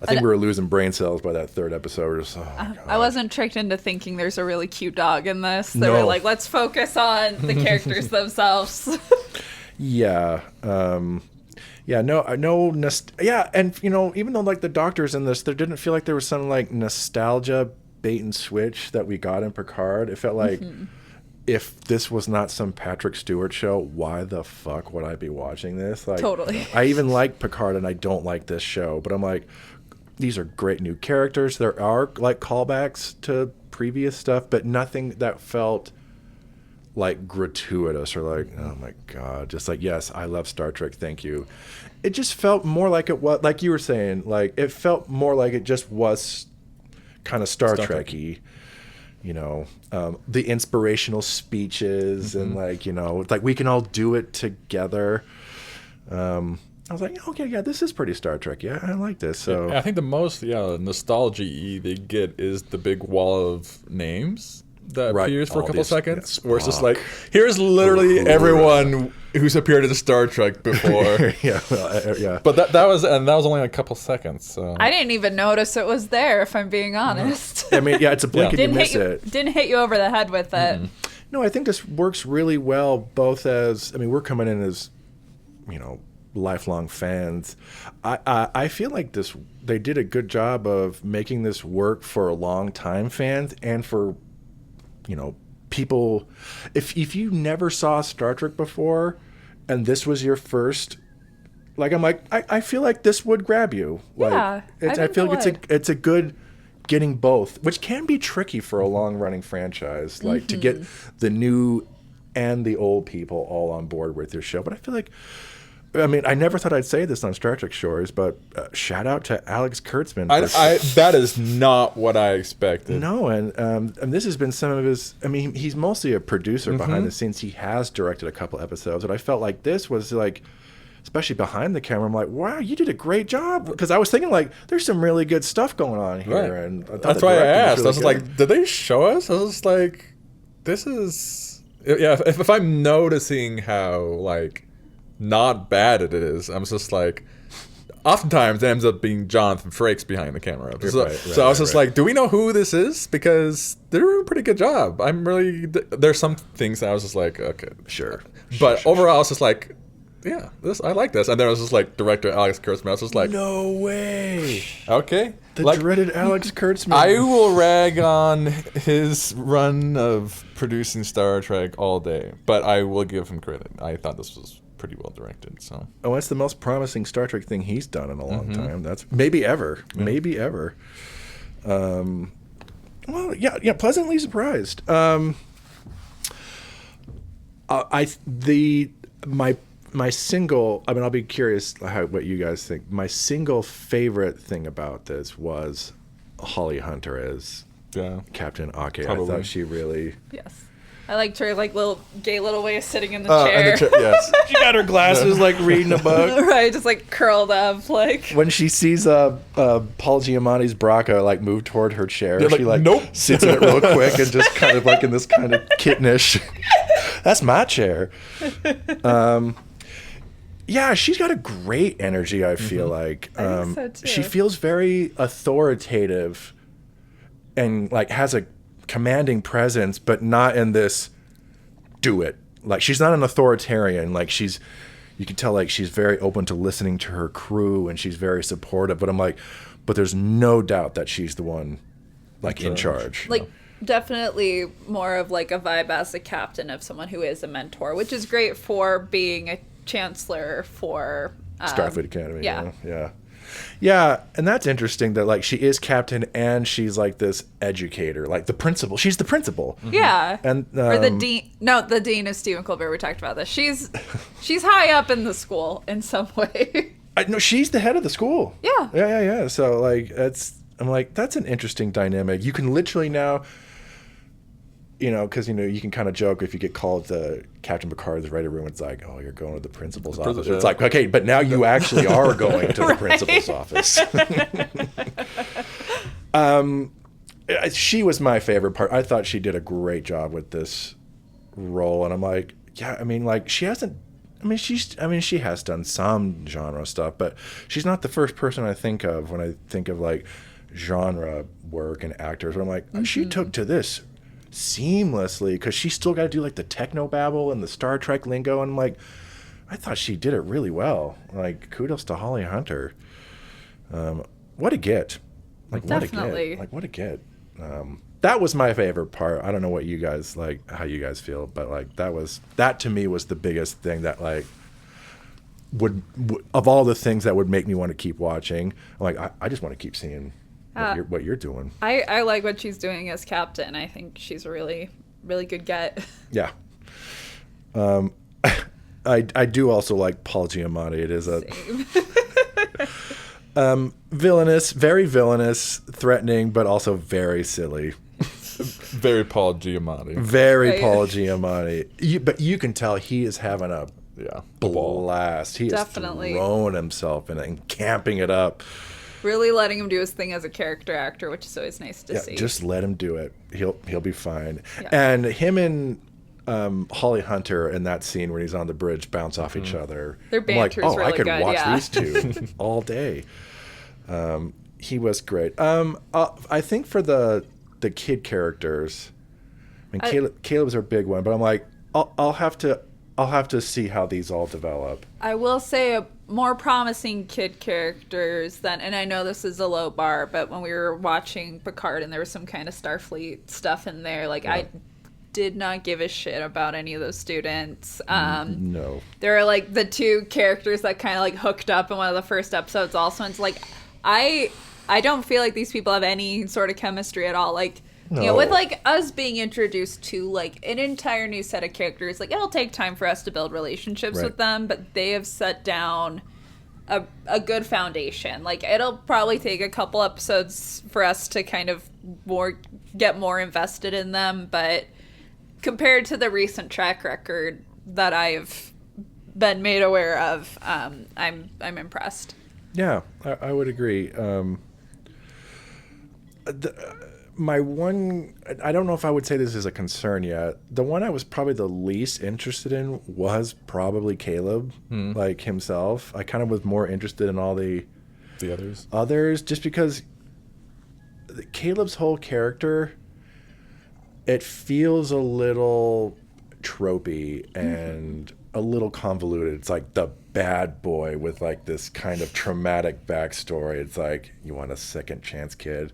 I think we were losing brain cells by that 3rd episode. Just, I wasn't tricked into thinking there's a really cute dog in this. They were No. like, let's focus on the characters themselves. Yeah. Yeah. Yeah. And, even though like the doctors in this, there didn't feel like there was some like nostalgia bait and switch that we got in Picard. It felt like if this was not some Patrick Stewart show, why the fuck would I be watching this? Like, Totally. I even like Picard and I don't like this show, but I'm like, these are great new characters. There are like callbacks to previous stuff, but nothing that felt like gratuitous or like, oh my God, just like, yes, I love Star Trek, thank you. It just felt more like it was, like you were saying, like it felt more like it just was kind of Star Trek-y. The inspirational speeches and like, it's like we can all do it together. I was like, okay, yeah, this is pretty Star Trek. Yeah, I like this. So I think the most nostalgia they get is the big wall of names that Right. appears for a All couple these- seconds, yeah, where it's just Spock. like, here's literally Uhura. everyone who's appeared in Star Trek before. yeah, well, yeah. But that was only a couple seconds. So. I didn't even notice it was there, if I'm being honest. I mean, yeah, it's a blink and you Didn't miss hit you, it. didn't hit you over the head with it. No, I think this works really well, both as, I mean, we're coming in as, lifelong fans. I feel like they did a good job of making this work for long time fans and for, people. If you never saw Star Trek before and this was your first, like, I'm like, I feel like this would grab you. Like, Yeah, I I think feel it like it's a good getting both, which can be tricky for a long running franchise, like to get the new and the old people all on board with your show. But I feel like, I mean, I never thought I'd say this on Star Trek Shores, but shout out to Alex Kurtzman. That is not what I expected. No, and this has been some of his. I mean, he's mostly a producer behind the scenes. He has directed a couple episodes, and I felt like this was like, especially behind the camera, I'm like, wow, you did a great job. Because I was thinking like, there's some really good stuff going on here, Right. and I thought That's the why I directing asked. really I was good. like, did they show us? I was like, this is, yeah. If I'm noticing how like not bad it is, I'm just like, oftentimes it ends up being Jonathan Frakes behind the camera. So, I was just like, do we know who this is? Because they're doing a pretty good job. There's some things that I was just like, okay, Sure. But overall, I was just like, yeah, I like this. And then it was just like director Alex Kurtzman. I was just like, No way. okay. The like, dreaded Alex Kurtzman. I will rag on his run of producing Star Trek all day, but I will give him credit. I thought this was pretty well directed. So that's the most promising Star Trek thing he's done in a long time. That's maybe ever. Maybe ever. Well, yeah, pleasantly surprised. My single, I mean, I'll be curious what you guys think. My single favorite thing about this was Holly Hunter as Captain Ake. Probably. I thought she really... Yes. I liked her little gay little way of sitting in the and chair. yes. She got her glasses, like, reading a book. Right, just like curled up, like. When she sees Paul Giamatti's Braca, like, move toward her chair, They're she, like, nope. sits in it real quick and just kind of, like, in this kind of kittenish... That's my chair. Yeah, she's got a great energy, I feel like. I think so, too. She feels very authoritative and like has a commanding presence, but not in this do it. Like she's not an authoritarian. Like you can tell like she's very open to listening to her crew and she's very supportive. But I'm like, but there's no doubt that she's the one like in charge. Like definitely more of like a vibe as a captain of someone who is a mentor, which is great for being a chancellor for Starfleet Academy. Yeah. Yeah, and that's interesting that like she is captain and she's like this educator, like the principal. She's the principal. Yeah. And or the dean. No, the dean is Stephen Colbert. We talked about this. She's high up in the school in some way. No, she's the head of the school. Yeah. Yeah. So like I'm like that's an interesting dynamic. You can literally now, because you can kind of joke if you get called to Captain Picard's writer room. It's like, oh, you're going to the principal's office. It's like, okay, but now you actually are going to the principal's office. She was my favorite part. I thought she did a great job with this role, and I'm like, yeah, I mean, like she hasn't. She has done some genre stuff, but she's not the first person I think of when I think of like genre work and actors. Where I'm like, she took to this seamlessly because she still got to do like the techno babble and the Star Trek lingo, and I'm like, I thought she did it really well. Like, kudos to Holly Hunter. What a get! Like, Definitely. What a get! That was my favorite part. I don't know what you guys like, how you guys feel, but like that to me was the biggest thing that like would of all the things that would make me want to keep watching. Like, I just want to keep seeing what you're doing. I like what she's doing as captain. I think she's a really, really good get. Yeah. I do also like Paul Giamatti. It is villainous, very villainous, threatening, but also very silly. Very Paul Giamatti. Very Right. Paul Giamatti. But you can tell he is having a ball. blast. He Definitely. is throwing himself in it and camping it up. Really letting him do his thing as a character actor, which is always nice to see. Just let him do it. He'll be fine. Yeah. And him and Holly Hunter in that scene when he's on the bridge bounce off each other. Their I'm like, banter's really I could good, watch yeah. these two all day. He was great. I think for the kid characters, Caleb's our big one, but I'm like, I'll have to see how these all develop. I will say a more promising kid characters than, and I know this is a low bar, but when we were watching Picard and there was some kind of Starfleet stuff in there, like I did not give a shit about any of those students. No. There are like the two characters that kind of like hooked up in one of the first episodes also, and it's like I don't feel like these people have any sort of chemistry at all. Like, with like us being introduced to like an entire new set of characters, like it'll take time for us to build relationships with them, but they have set down a good foundation. Like it'll probably take a couple episodes for us to kind of get more invested in them, but compared to the recent track record that I've been made aware of, I'm impressed. Yeah, I would agree. My one, I don't know if I would say this is a concern yet. The one I was probably the least interested in was probably Caleb, like himself. I kind of was more interested in all the others, just because Caleb's whole character, it feels a little tropey and a little convoluted. It's like the bad boy with like this kind of traumatic backstory. It's like, you want a second chance, kid.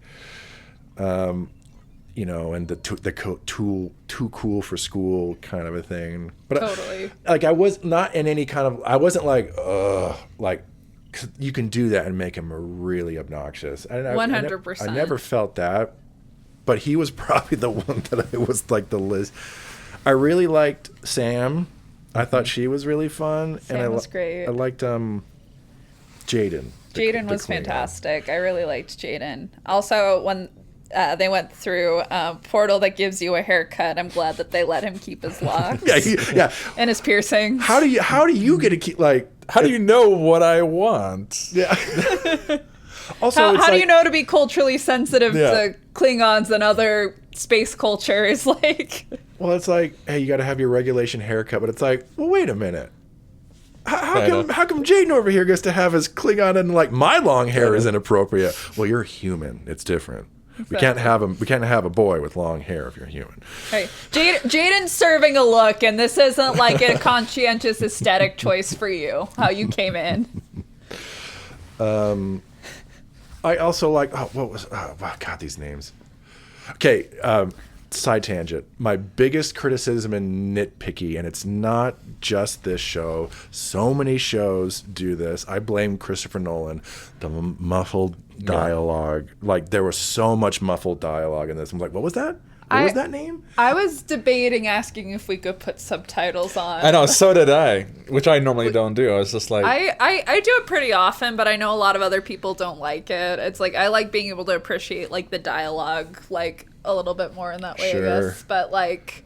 You know, and too cool for school kind of a thing. But Totally. like, I was not in any kind of, I wasn't like, ugh, like, 'cause you can do that and make him really obnoxious. 100%. I never felt that, but he was probably the one that I was like the list. I really liked Sam. I thought she was really fun. Sam was great. I liked Jaden. Jaden was fantastic. I really liked Jaden. Also, when they went through portal that gives you a haircut, I'm glad that they let him keep his locks. Yeah. And his piercings. How do you get to keep like? How do you know what I want? Yeah. Also, how do you know to be culturally sensitive Yeah. to Klingons and other space cultures? Like, well, it's like, hey, you got to have your regulation haircut, but it's like, well, wait a minute. How come Jaden over here gets to have his Klingon and like my long hair is inappropriate? Well, you're human. It's different. We can't have a boy with long hair if you're human. right. Jaden's serving a look, and this isn't like a conscientious aesthetic choice for you. How you came in. I also like, God, these names. Okay, side tangent. My biggest criticism and nitpicky, and it's not just this show. So many shows do this. I blame Christopher Nolan. The muffled dialogue. Like, there was so much muffled dialogue in this. I'm like, what was that? What was that name? I was debating asking if we could put subtitles on. I know, so did I, which I normally don't do. I was just like... I do it pretty often, but I know a lot of other people don't like it. It's like, I like being able to appreciate, like, the dialogue, like, a little bit more in that way, Sure. I guess. But, like,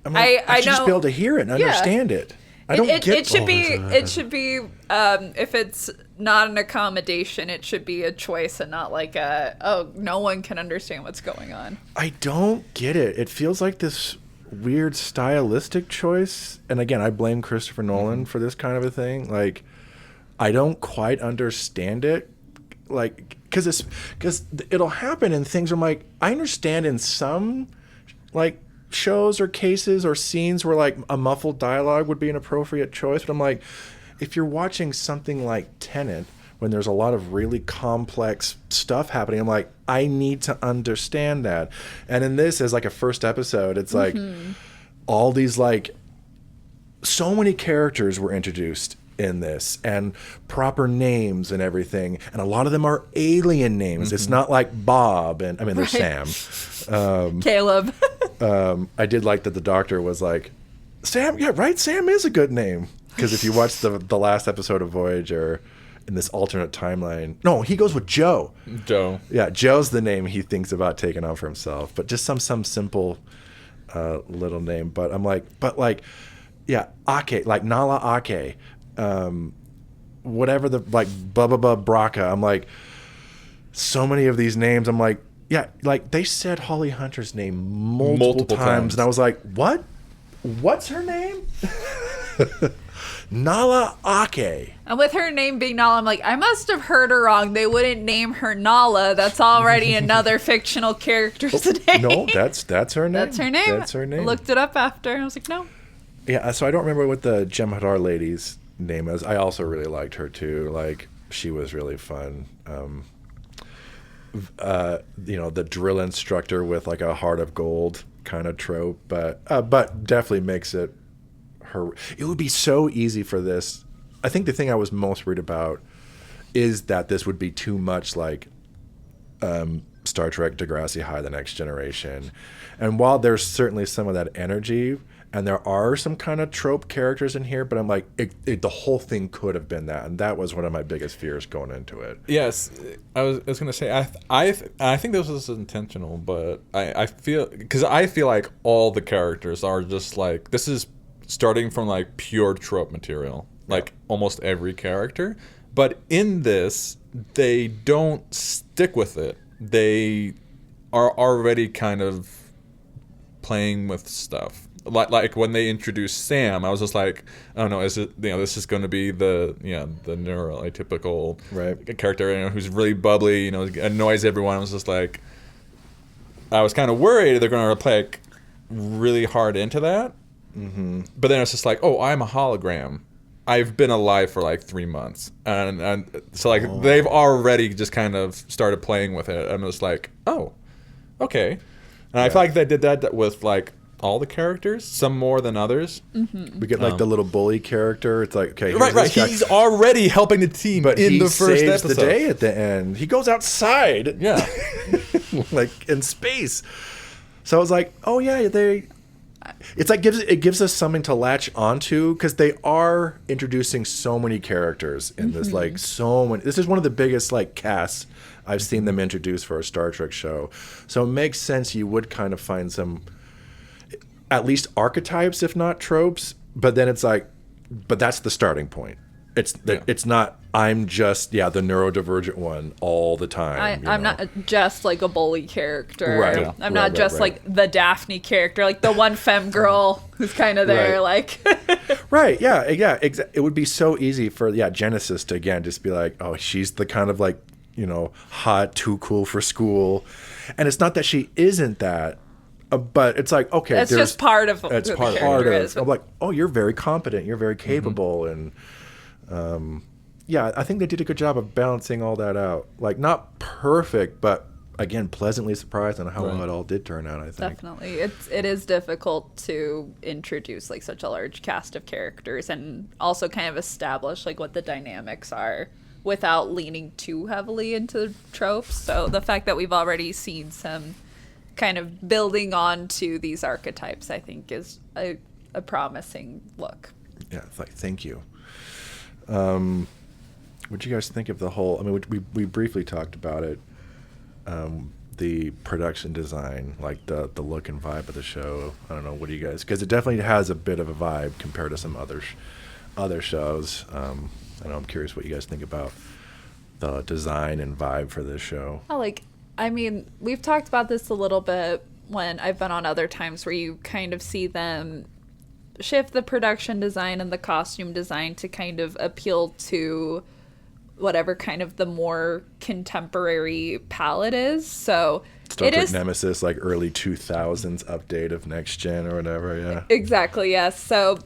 I I should just know... be able to hear it and understand it. I don't get it should be if it's not an accommodation, it should be a choice and not like no one can understand what's going on. I don't get it. It feels like this weird stylistic choice. And again, I blame Christopher Nolan for this kind of a thing. Like, I don't quite understand it. Like, because it'll happen in things where I'm like, I understand in some like shows or cases or scenes where like a muffled dialogue would be an appropriate choice, but I'm like, if you're watching something like Tenet when there's a lot of really complex stuff happening, I'm like, I need to understand that. And in this, as like a first episode, it's like all these like so many characters were introduced in this and proper names and everything, and a lot of them are alien names. It's not like Bob and I mean there's Sam, Caleb. I did like that the doctor was like, Sam, yeah, right, Sam is a good name, because if you watch the last episode of Voyager in this alternate timeline, no, he goes with Joe. Yeah, Joe's the name he thinks about taking on for himself, but just some simple little name. But I'm like, yeah, Ake, like Nala Ake, whatever the, like, Bubba Braca. I'm like, so many of these names, I'm like, yeah, like they said Holly Hunter's name multiple times, and I was like, what? What's her name? Nala Ake. And with her name being Nala, I'm like, I must have heard her wrong. They wouldn't name her Nala. That's already another fictional character's name. No, that's her name. That's her name. That's her name. I looked it up after. I was like, no. Yeah, so I don't remember what the Jem'Hadar lady's name is. I also really liked her too. Like, she was really fun. You know, the drill instructor with like a heart of gold kind of trope, but definitely makes it her. It would be so easy for this. I think the thing I was most worried about is that this would be too much like Star Trek Degrassi High: The Next Generation. And while there's certainly some of that energy, and there are some kind of trope characters in here, but I'm like, the whole thing could have been that, and that was one of my biggest fears going into it. Yes, I was gonna say I think this was intentional, but I feel like all the characters are just like, this is starting from like pure trope material, like almost every character. But in this, they don't stick with it. They are already kind of playing with stuff. Like when they introduced Sam, I was just like, oh no, is it, this is going to be the neurotypical character, who's really bubbly, annoys everyone. I was just like, I was kind of worried they're going to play really hard into that, But then it's just like, oh, I'm a hologram. I've been alive for like 3 months, and so like they've already just kind of started playing with it, and it was like, oh, okay. And I feel like they did that with like all the characters, some more than others. We get like the little bully character. It's like, okay, here's Right. this guy, He's already helping the team, but in he the first saves episode. the day at the end. He goes outside, Yeah. like in space. So I was like, oh yeah, it's like it gives us something to latch onto, because they are introducing so many characters in this, like so many. This is one of the biggest like casts I've seen them introduce for a Star Trek show. So it makes sense you would kind of find some, at least archetypes, if not tropes. But then it's like, but that's the starting point. It's not, I'm just the neurodivergent one all the time. I'm not just like a bully character. Right. Yeah. I'm not just like the Daphne character, like the one femme girl who's kind of there, like. Right. Yeah. It would be so easy for Genesis to again just be like, oh, she's the kind of like, hot, too cool for school, and it's not that she isn't that. But it's like, okay, it's just part of it's who part the character of. is. I'm like, oh, you're very competent, you're very capable, and I think they did a good job of balancing all that out. Like, not perfect, but again, pleasantly surprised on how well it all did turn out. I think Definitely, it is difficult to introduce like such a large cast of characters and also kind of establish like what the dynamics are without leaning too heavily into tropes. So the fact that we've already seen some kind of building onto these archetypes, I think, is a promising look. Yeah, it's like, thank you. What do you guys think of the whole? I mean, we briefly talked about it. The production design, like the look and vibe of the show. I don't know. What do you guys? Because it definitely has a bit of a vibe compared to some other shows. I know, I'm curious what you guys think about the design and vibe for this show. I mean, we've talked about this a little bit when I've been on other times where you kind of see them shift the production design and the costume design to kind of appeal to whatever kind of the more contemporary palette is. So Star Trek Nemesis, like early 2000s update of Next Gen or whatever, yeah. Exactly, yes. So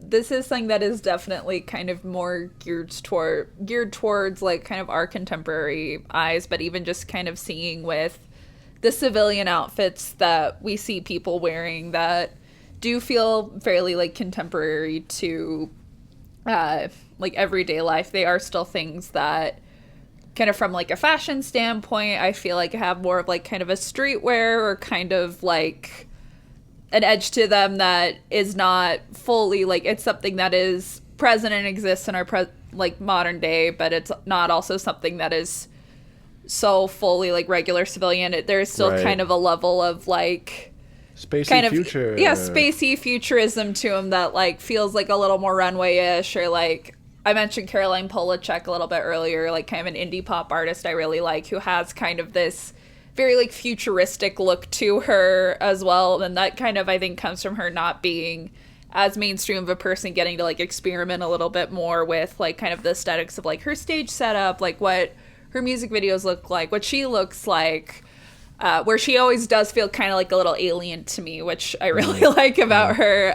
this is something that is definitely kind of more geared towards like kind of our contemporary eyes, but even just kind of seeing with the civilian outfits that we see people wearing that do feel fairly like contemporary to like everyday life. They are still things that kind of from like a fashion standpoint, I feel like have more of like kind of a streetwear or kind of like an edge to them that is not fully like, it's something that is present and exists in our like modern day, but it's not also something that is so fully like regular civilian. There's still kind of a level of like spacey kind of future. Spacey futurism to them that like feels like a little more runway-ish, or like I mentioned Caroline Polachek a little bit earlier, like kind of an indie pop artist I really like, who has kind of this very like futuristic look to her as well, and that kind of I think comes from her not being as mainstream of a person, getting to like experiment a little bit more with like kind of the aesthetics of like her stage setup, like what her music videos look like, what she looks like, where she always does feel kind of like a little alien to me, which I really like about her.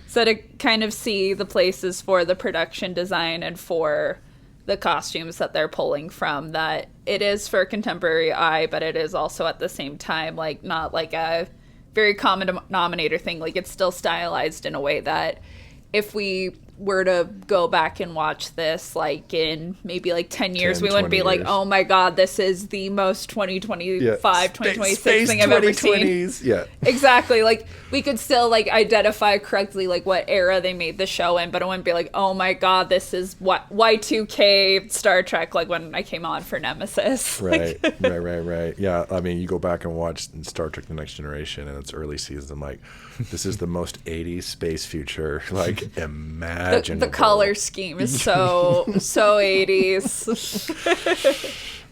So to kind of see the places for the production design and for the costumes that they're pulling from, that it is for a contemporary eye, but it is also at the same time like not like a very common denominator thing. Like it's still stylized in a way that if we were to go back and watch this like in maybe like 10 years, we wouldn't be like, oh my god, this is the most 2025 2026 thing I've ever seen. Yeah, exactly. Like we could still like identify correctly like what era they made the show in, but it wouldn't be like, oh my god, this is what Y2K Star Trek, like when I came on for Nemesis. Right. Yeah, I mean, you go back and watch Star Trek: The Next Generation in its early seasons, I'm like, this is the most 80s space future like imagine. The color scheme is so 80s.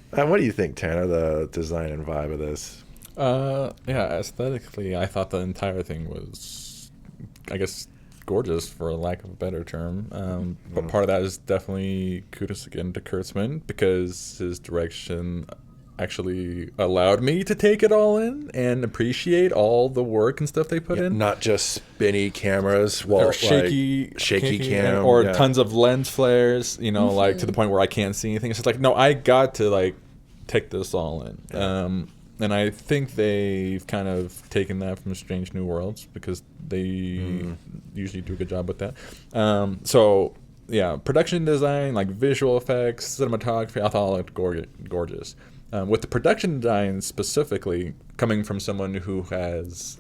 What do you think, Tanner, the design and vibe of this? Yeah, aesthetically, I thought the entire thing was, I guess, gorgeous, for lack of a better term. But part of that is definitely kudos again to Kurtzman, because his direction actually allowed me to take it all in and appreciate all the work and stuff they put in. Not just spinny cameras, Or shaky cam, or tons of lens flares, like to the point where I can't see anything. It's just like, no, I got to like take this all in. And I think they've kind of taken that from Strange New Worlds because they usually do a good job with that. So yeah, production design, like visual effects, cinematography, I thought it looked gorgeous. With the production design specifically coming from someone who has,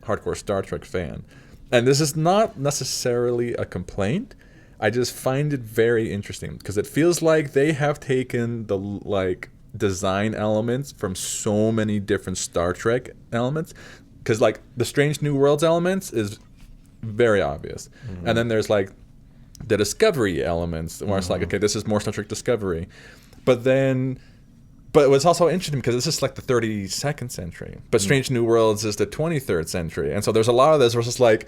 hardcore Star Trek fan. And this is not necessarily a complaint. I just find it very interesting because it feels like they have taken the design elements from so many different Star Trek elements. Because like the Strange New Worlds elements is very obvious. And then there's like the Discovery elements where it's like, okay, this is more Star Trek Discovery. But it was also interesting because this is like the 32nd century, but Strange New Worlds is the 23rd century. And so there's a lot of this where it's just like,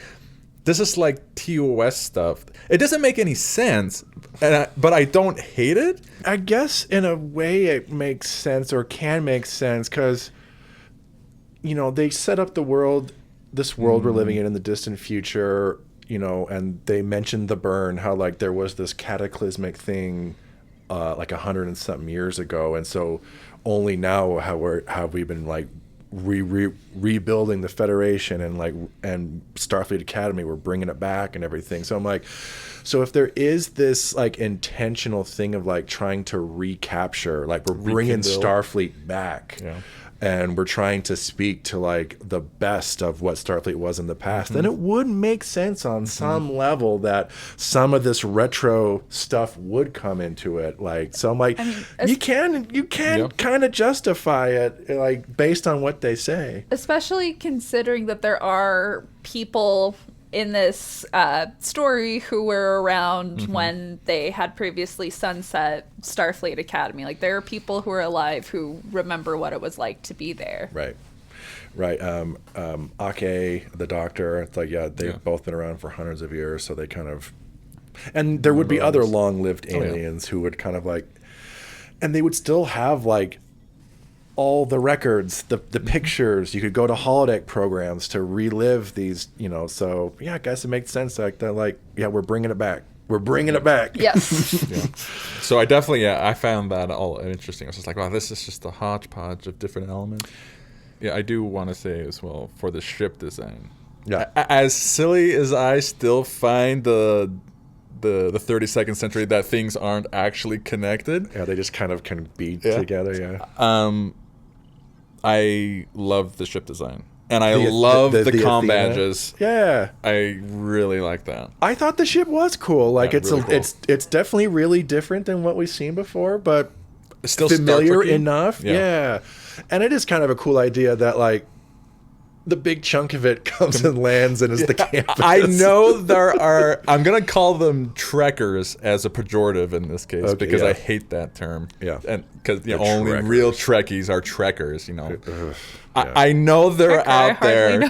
this is like TOS stuff. It doesn't make any sense, but I don't hate it. I guess in a way it makes sense or can make sense because, they set up this world we're living in the distant future, and they mentioned the burn, how like there was this cataclysmic thing like 100 and something years ago, and so only now have we been like rebuilding the Federation and Starfleet Academy, we're bringing it back and everything. So I'm like, so if there is this like intentional thing of like trying to recapture, like we're bringing Starfleet back. Yeah. And we're trying to speak to like the best of what Starfleet was in the past, then it would make sense on some level that some of this retro stuff would come into it. Like, so I'm like, you can kind of justify it like based on what they say. Especially considering that there are people in this story who were around when they had previously sunset Starfleet Academy. Like, there are people who are alive who remember what it was like to be there. Right. Ake, the doctor, it's like, they've both been around for hundreds of years, so they kind of... And there would be other long-lived aliens who would kind of like... And they would still have, like, all the records, the pictures. You could go to holodeck programs to relive these, so I guess it makes sense like that, like, we're bringing it back. We're bringing it back. Yes. So I definitely, I found that all interesting. I was just like, wow, this is just a hodgepodge of different elements. Yeah, I do want to say as well, for the ship design. Yeah. As silly as I still find the 32nd century, that things aren't actually connected. Yeah, they just kind of can be together, I love the ship design. And I love the comm badges. Yeah. I really like that. I thought the ship was cool. Like, it's really cool. It's definitely really different than what we've seen before, but it's still familiar enough. Yeah. And it is kind of a cool idea that, like, the big chunk of it comes and lands and is the campus. I know there are... I'm going to call them trekkers as a pejorative in this case, because I hate that term. Yeah. And because only trekkers. Real Trekkies are trekkers, I know they're out there.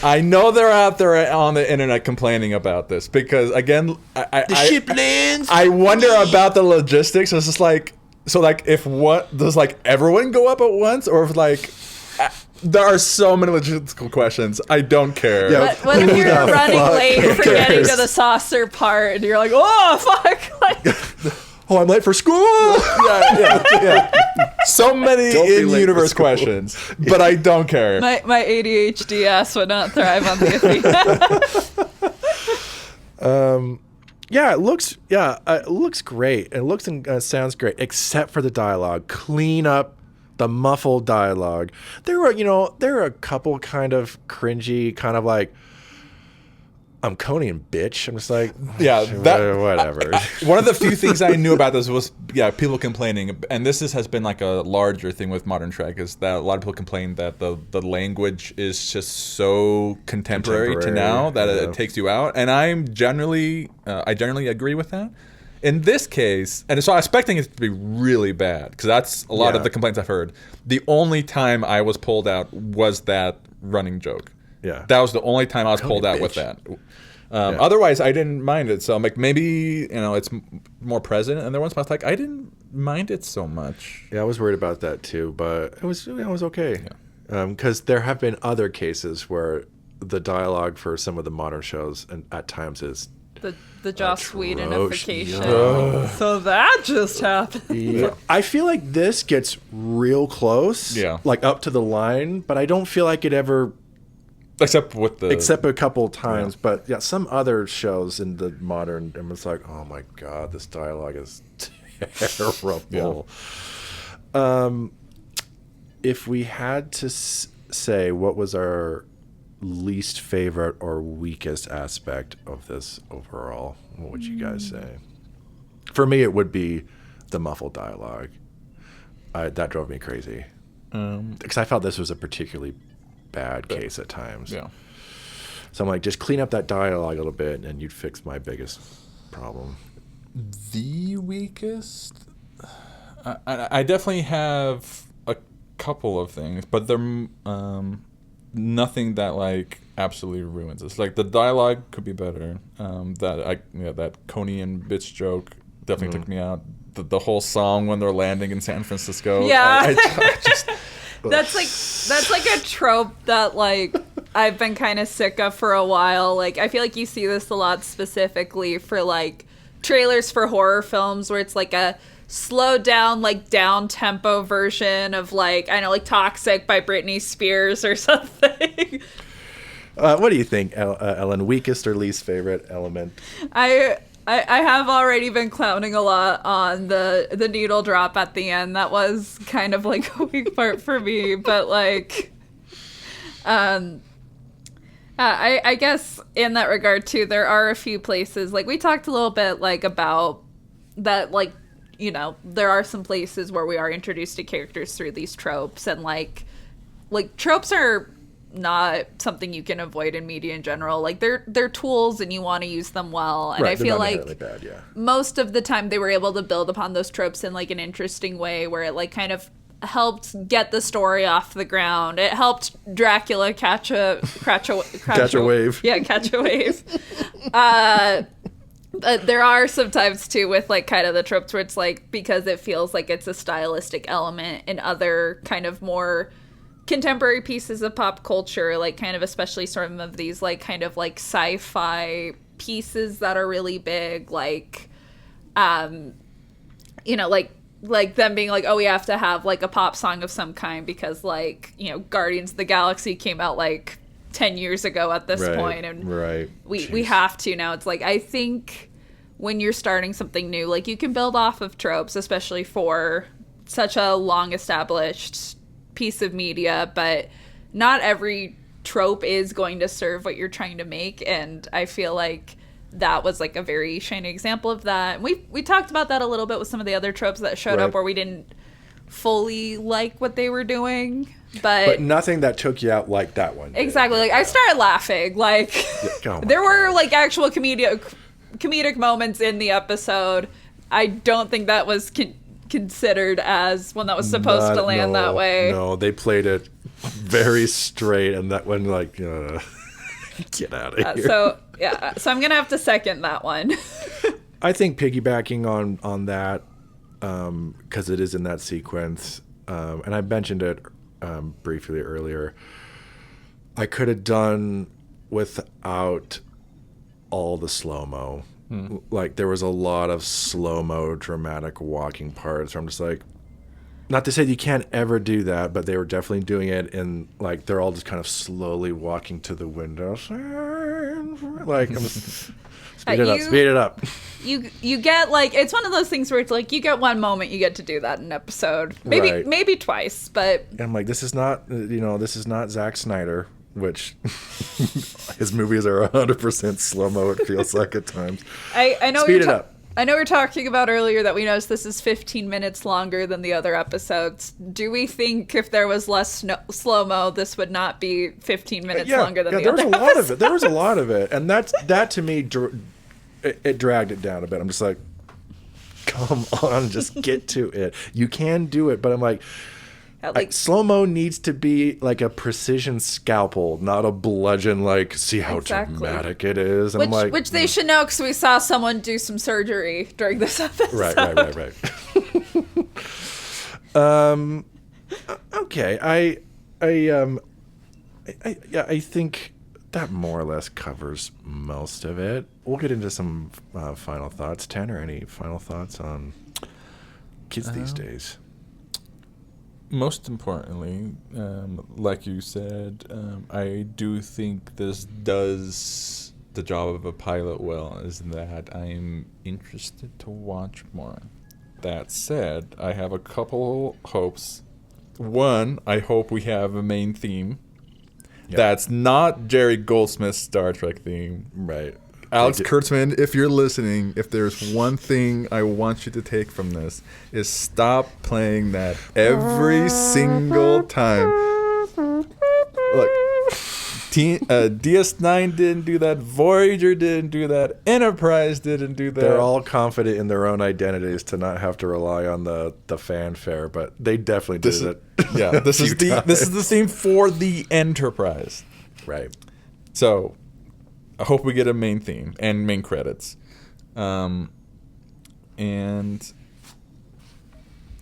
I know they're out there on the internet complaining about this because, again, the ship lands. I wonder about the logistics. It's just like... So, like, does, like, everyone go up at once? Or if, like... There are so many logistical questions. I don't care. Yeah, what if you're running late for getting to the saucer part and you're like, oh, fuck. Like, I'm late for school. Yeah. So many in-universe questions, but I don't care. My ADHD ass would not thrive on the Athena. It looks great. It looks and sounds great, except for the dialogue. Clean up the muffled dialogue. There are a couple kind of cringy, kind of like, I'm Conan, bitch. I'm just like, whatever. One of the few things I knew about this was, people complaining, and this has been like a larger thing with modern Trek, is that a lot of people complain that the language is just so contemporary to now that it takes you out, and I generally agree with that. In this case, and so I was expecting it to be really bad, because that's a lot of the complaints I've heard. The only time I was pulled out was that running joke. Yeah. That was the only time I was pulled out with that. Otherwise, I didn't mind it. So I'm like, maybe it's more present. And there was I was like, I didn't mind it so much. Yeah, I was worried about that too, but it was okay. Because there have been other cases where the dialogue for some of the modern shows and at times is the Joss Whedonification. Yeah. So that just happened. Yeah. I feel like this gets real close, like up to the line, but I don't feel like it ever. Except a couple times, but some other shows in the modern, and it's like, oh my god, this dialogue is terrible. If we had to say what was our least favorite or weakest aspect of this overall, what would you guys say? For me, it would be the muffled dialogue. That drove me crazy because I felt this was a particularly bad case at times. Yeah. So I'm like, just clean up that dialogue a little bit, and you'd fix my biggest problem. The weakest, I definitely have a couple of things, but they're nothing that like absolutely ruins this. Like the dialogue could be better. That Coney bitch joke definitely took me out. The whole song when they're landing in San Francisco. Yeah. I just that's like a trope that like I've been kind of sick of for a while. Like I feel like you see this a lot specifically for like trailers for horror films where it's like a slowed down, like down tempo version of like, I know, like Toxic by Britney Spears or something. What do you think, Ellen? Weakest or least favorite element? I have already been clowning a lot on the needle drop at the end. That was kind of like a weak part for me, but like, I guess in that regard too, there are a few places like we talked a little bit like about that, like, you know, there are some places where we are introduced to characters through these tropes, and like tropes are not something you can avoid in media in general. Like they're tools and you want to use them well. And right, I feel like bad, most of the time they were able to build upon those tropes in like an interesting way where it like kind of helped get the story off the ground. It helped Dracula catch a wave. Yeah, catch a wave. But there are sometimes too with like kind of the tropes where it's like, because it feels like it's a stylistic element in other kind of more contemporary pieces of pop culture, like kind of especially some of these like kind of like sci-fi pieces that are really big, like you know, like them being like, oh, we have to have like a pop song of some kind because like, you know, Guardians of the Galaxy came out like 10 years ago at this point, and we have to now. It's like, I think when you're starting something new, like you can build off of tropes, especially for such a long established piece of media, but not every trope is going to serve what you're trying to make, and I feel like that was like a very shining example of that. And we talked about that a little bit with some of the other tropes that showed up where we didn't fully like what they were doing, but nothing that took you out like that one did. Exactly. Like I started laughing. Like there were like actual comedic moments in the episode. I don't think that was considered as one that was supposed to land that way. No, they played it very straight, and that one like get out of here. So I'm gonna have to second that one. I think piggybacking on that, because it is in that sequence, and I mentioned it briefly earlier, I could have done without all the slow-mo. Like there was a lot of slow-mo dramatic walking parts where I'm just like, not to say you can't ever do that, but they were definitely doing it in like they're all just kind of slowly walking to the window. Like I'm just, speed it up. You get like, it's one of those things where it's like you get one moment you get to do that in an episode, maybe twice, but and I'm like, this is not Zack Snyder, which his movies are 100% slow-mo, it feels like at times. I know speed it up. I know we were talking about earlier that we noticed this is 15 minutes longer than the other episodes. Do we think if there was less slow-mo, this would not be 15 minutes longer than the other episodes? There was a lot of it. There was a lot of it. And that to me, it dragged it down a bit. I'm just like, come on, just get to it. You can do it. But I'm like, Like slow-mo needs to be like a precision scalpel, not a bludgeon, like, see how Exactly. dramatic it is. And which, I'm like, which they should know because we saw someone do some surgery during this episode. Right. Okay, I think that more or less covers most of it. We'll get into some final thoughts. Tanner, any final thoughts on kids these days? Most importantly, like you said, I do think this does the job of a pilot well, is that I'm interested to watch more. That said, I have a couple hopes. One, I hope we have a main theme. Yeah. That's not Jerry Goldsmith's Star Trek theme. Right. Alex Kurtzman, if you're listening, if there's one thing I want you to take from this, is stop playing that every single time. Look, DS9 didn't do that, Voyager didn't do that, Enterprise didn't do that. They're all confident in their own identities to not have to rely on the fanfare, but they definitely did it. Yeah, this is the theme for the Enterprise. Right. So, I hope we get a main theme and main credits. And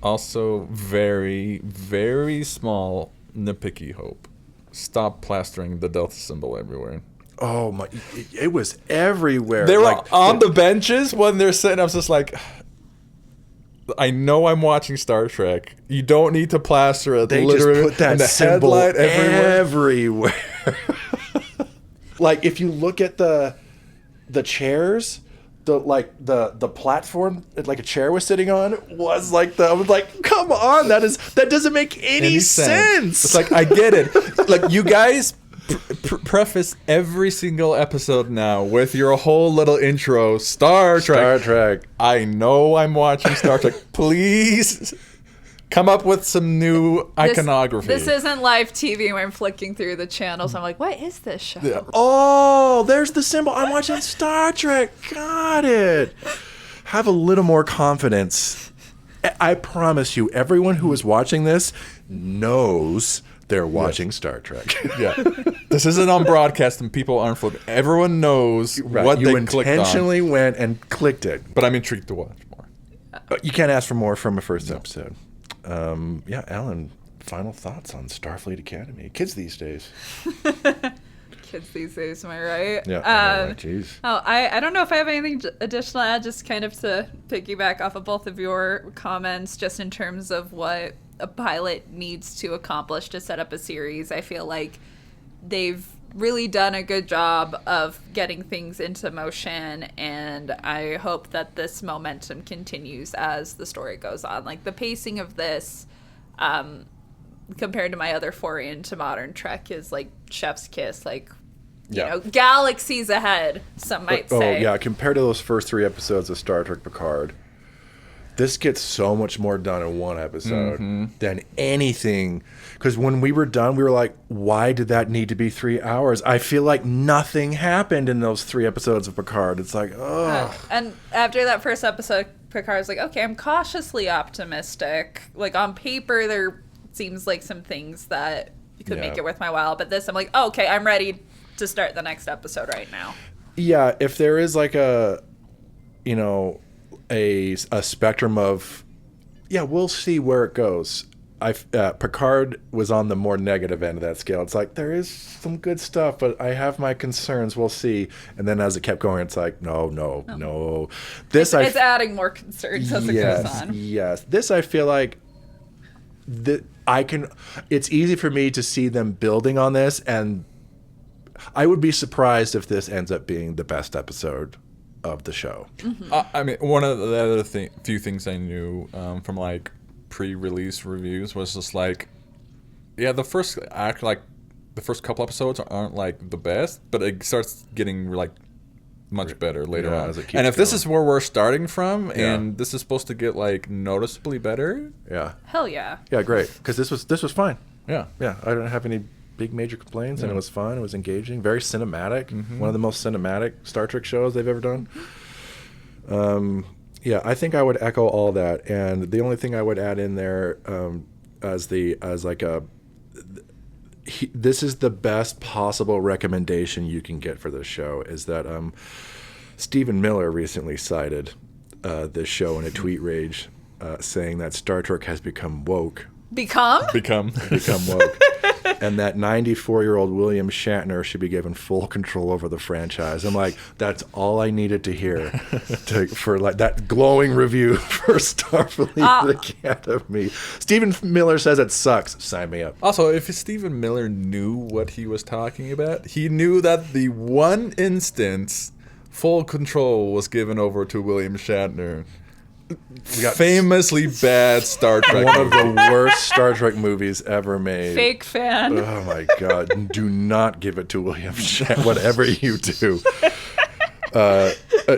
also very, very small nitpicky hope. Stop plastering the Delta symbol everywhere. Oh my! It was everywhere. They were on the benches when they're sitting. I was just like, I know I'm watching Star Trek. You don't need to plaster it. They literally just put that in the symbol headlight everywhere. Like if you look at the chairs, the platform like a chair was sitting on was like I was like, come on, that doesn't make any sense. It's like, I get it. Like, you guys preface every single episode now with your whole little intro, Star Trek. I know I'm watching Star Trek. Please come up with some new iconography. This isn't live TV where I'm flicking through the channels. I'm like, what is this show? Yeah. Oh, there's the symbol. I'm watching Star Trek. Got it. Have a little more confidence. I promise you, everyone who is watching this knows they're watching Star Trek. Yeah. This isn't on broadcast and people aren't flipping. Everyone knows what you they clicked on. intentionally went and clicked it. But I'm intrigued to watch more. You can't ask for more from a first episode. Yeah, Alan, final thoughts on Starfleet Academy. Kids these days. Kids these days, am I right? Yeah. Jeez. I don't know if I have anything additional to add, just kind of to piggyback off of both of your comments, just in terms of what a pilot needs to accomplish to set up a series. I feel like they've really done a good job of getting things into motion, and I hope that this momentum continues as the story goes on. Like, the pacing of this, compared to my other foray into modern Trek, is like chef's kiss. Like, you know, galaxies ahead, some might say. Oh, yeah, compared to those first 3 episodes of Star Trek Picard, this gets so much more done in one episode than anything. Because when we were done, we were like, why did that need to be 3 hours? I feel like nothing happened in those 3 episodes of Picard. It's like, oh. And after that first episode, Picard's like, okay, I'm cautiously optimistic. Like, on paper, there seems like some things that could make it worth my while. But this, I'm like, oh, okay, I'm ready to start the next episode right now. Yeah, if there is like a spectrum of, we'll see where it goes. Picard was on the more negative end of that scale. It's like, there is some good stuff, but I have my concerns. We'll see. And then as it kept going, it's like, no. It's adding more concerns as it goes on. Yes. This, I feel like, it's easy for me to see them building on this, and I would be surprised if this ends up being the best episode of the show. Mm-hmm. I mean, one of the other few things I knew from like pre-release reviews was just like, the first couple episodes aren't like the best, but it starts getting like much better later on. And if this is where we're starting from, and this is supposed to get like noticeably better, hell yeah, great, because this was fine. I don't have any big major complaints, and it was fun. It was engaging, very cinematic. One of the most cinematic Star Trek shows they've ever done. I think I would echo all that, and the only thing I would add in there, this is the best possible recommendation you can get for this show. Is that Stephen Miller recently cited this show in a tweet rage, saying that Star Trek has become woke. Become Woke. And that 94-year-old William Shatner should be given full control over the franchise. I'm like, that's all I needed to hear for like that glowing review for Starfleet Academy. Stephen Miller says it sucks. Sign me up. Also, if Stephen Miller knew what he was talking about, he knew that the one instance full control was given over to William Shatner. We got Famously bad Star Trek. one of the worst Star Trek movies ever made. fake fan. Oh my God! Do not give it to William Shatner. Whatever you do.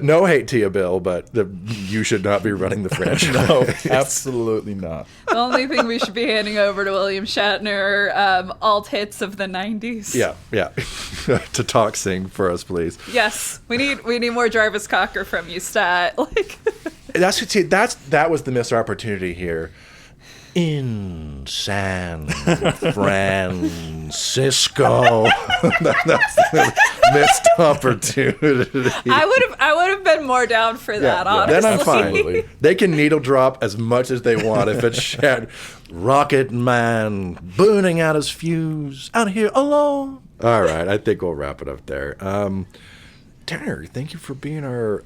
No hate to you, Bill, but you should not be running the franchise. No, absolutely not. The only thing we should be handing over to William Shatner are alt hits of the 90s. Yeah. To talk sing for us, please. Yes, we need more Jarvis Cocker from you, Stat. Like, That was the missed opportunity here. In San Francisco. That's the missed opportunity. I would have been more down for that. Honestly, Then I'm fine. Absolutely. They can needle drop as much as they want. If it's Rocket Man burning out his fuse out here alone. All right, I think we'll wrap it up there. Tanner, thank you for being our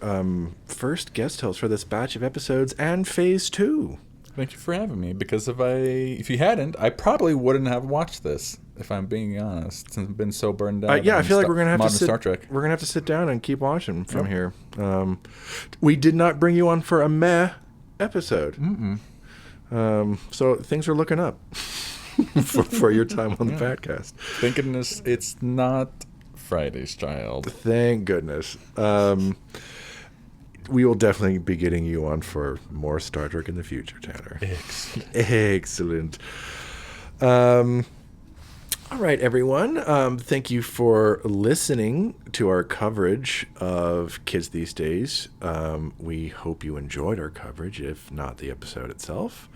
first guest host for this batch of episodes and phase 2. Thank you for having me. Because if you hadn't, I probably wouldn't have watched this. If I'm being honest, since I've been so burned out. I feel like we're gonna have to Star Trek. We're gonna have to sit down and keep watching from here. We did not bring you on for a meh episode. So things are looking up for your time on the podcast. Thank goodness it's not Friday's Child. Thank goodness. We will definitely be getting you on for more Star Trek in the future, Tanner. Excellent. All right, everyone. Thank you for listening to our coverage of Kids These Days. We hope you enjoyed our coverage, if not the episode itself.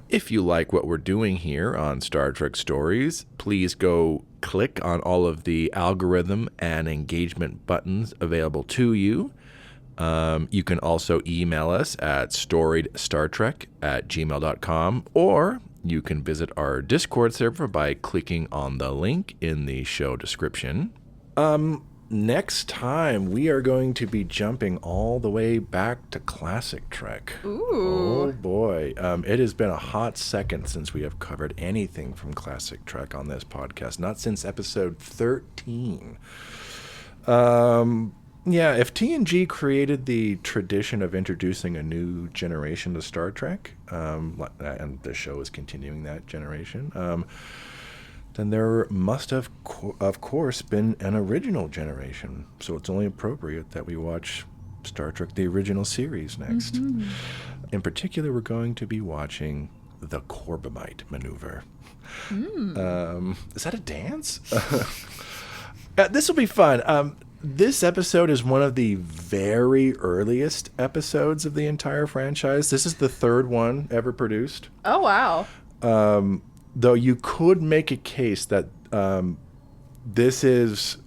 If you like what we're doing here on Star Trek Stories, please go click on all of the algorithm and engagement buttons available to you. You can also email us at storiedstartrek@gmail.com, or you can visit our Discord server by clicking on the link in the show description. Next time, we are going to be jumping all the way back to classic Trek. ooh, Oh boy. It has been a hot second since we have covered anything from classic Trek on this podcast. Not since episode 13. Yeah, if TNG created the tradition of introducing a new generation to Star Trek, and the show is continuing that generation, then there must have, of course, been an original generation. So it's only appropriate that we watch Star Trek, the original series, next. Mm-hmm. In particular, we're going to be watching the Corbomite maneuver. Is that a dance? This will be fun. This episode is one of the very earliest episodes of the entire franchise. This is the third one ever produced. oh wow, Though you could make a case that this is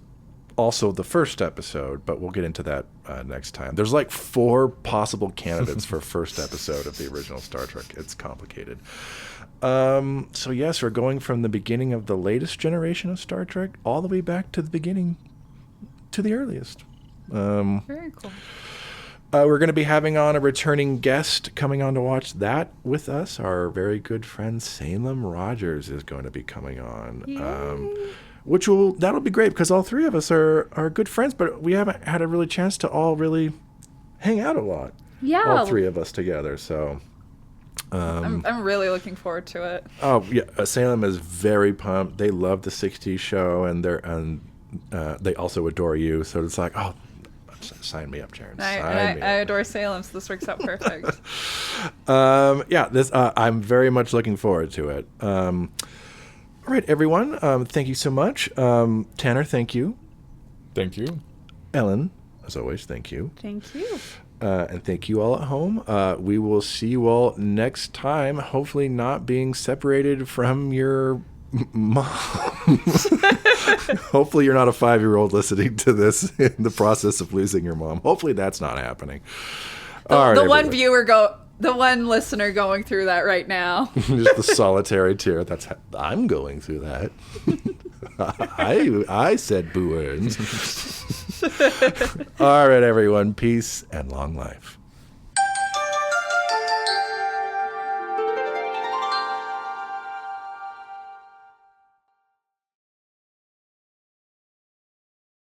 also the first episode, but we'll get into that next time. There's like 4 possible candidates for first episode of the original Star Trek. It's complicated. So yes, we're going from the beginning of the latest generation of Star Trek all the way back to the beginning, to the earliest. very cool. We're going to be having on a returning guest coming on to watch that with us. Our very good friend Salem Rogers is going to be coming on, that'll be great because all 3 of us are good friends, but we haven't had a really chance to all really hang out a lot. Yeah, all 3 of us together. So I'm really looking forward to it. oh yeah, Salem is very pumped. They love the '60s show, and they also adore you. So it's like, oh, sign me up, Sharon. I adore Salem, so this works out perfect. I'm very much looking forward to it. All right, everyone. Thank you so much. Tanner, thank you. Thank you. Ellen, as always, thank you. Thank you. And thank you all at home. We will see you all next time, hopefully not being separated from your mom. Hopefully you're not a 5-year-old listening to this in the process of losing your mom. Hopefully that's not happening. The one listener going through that right now. Just the solitary tear. I'm going through that. I said boo earns. All right, everyone. Peace and long life.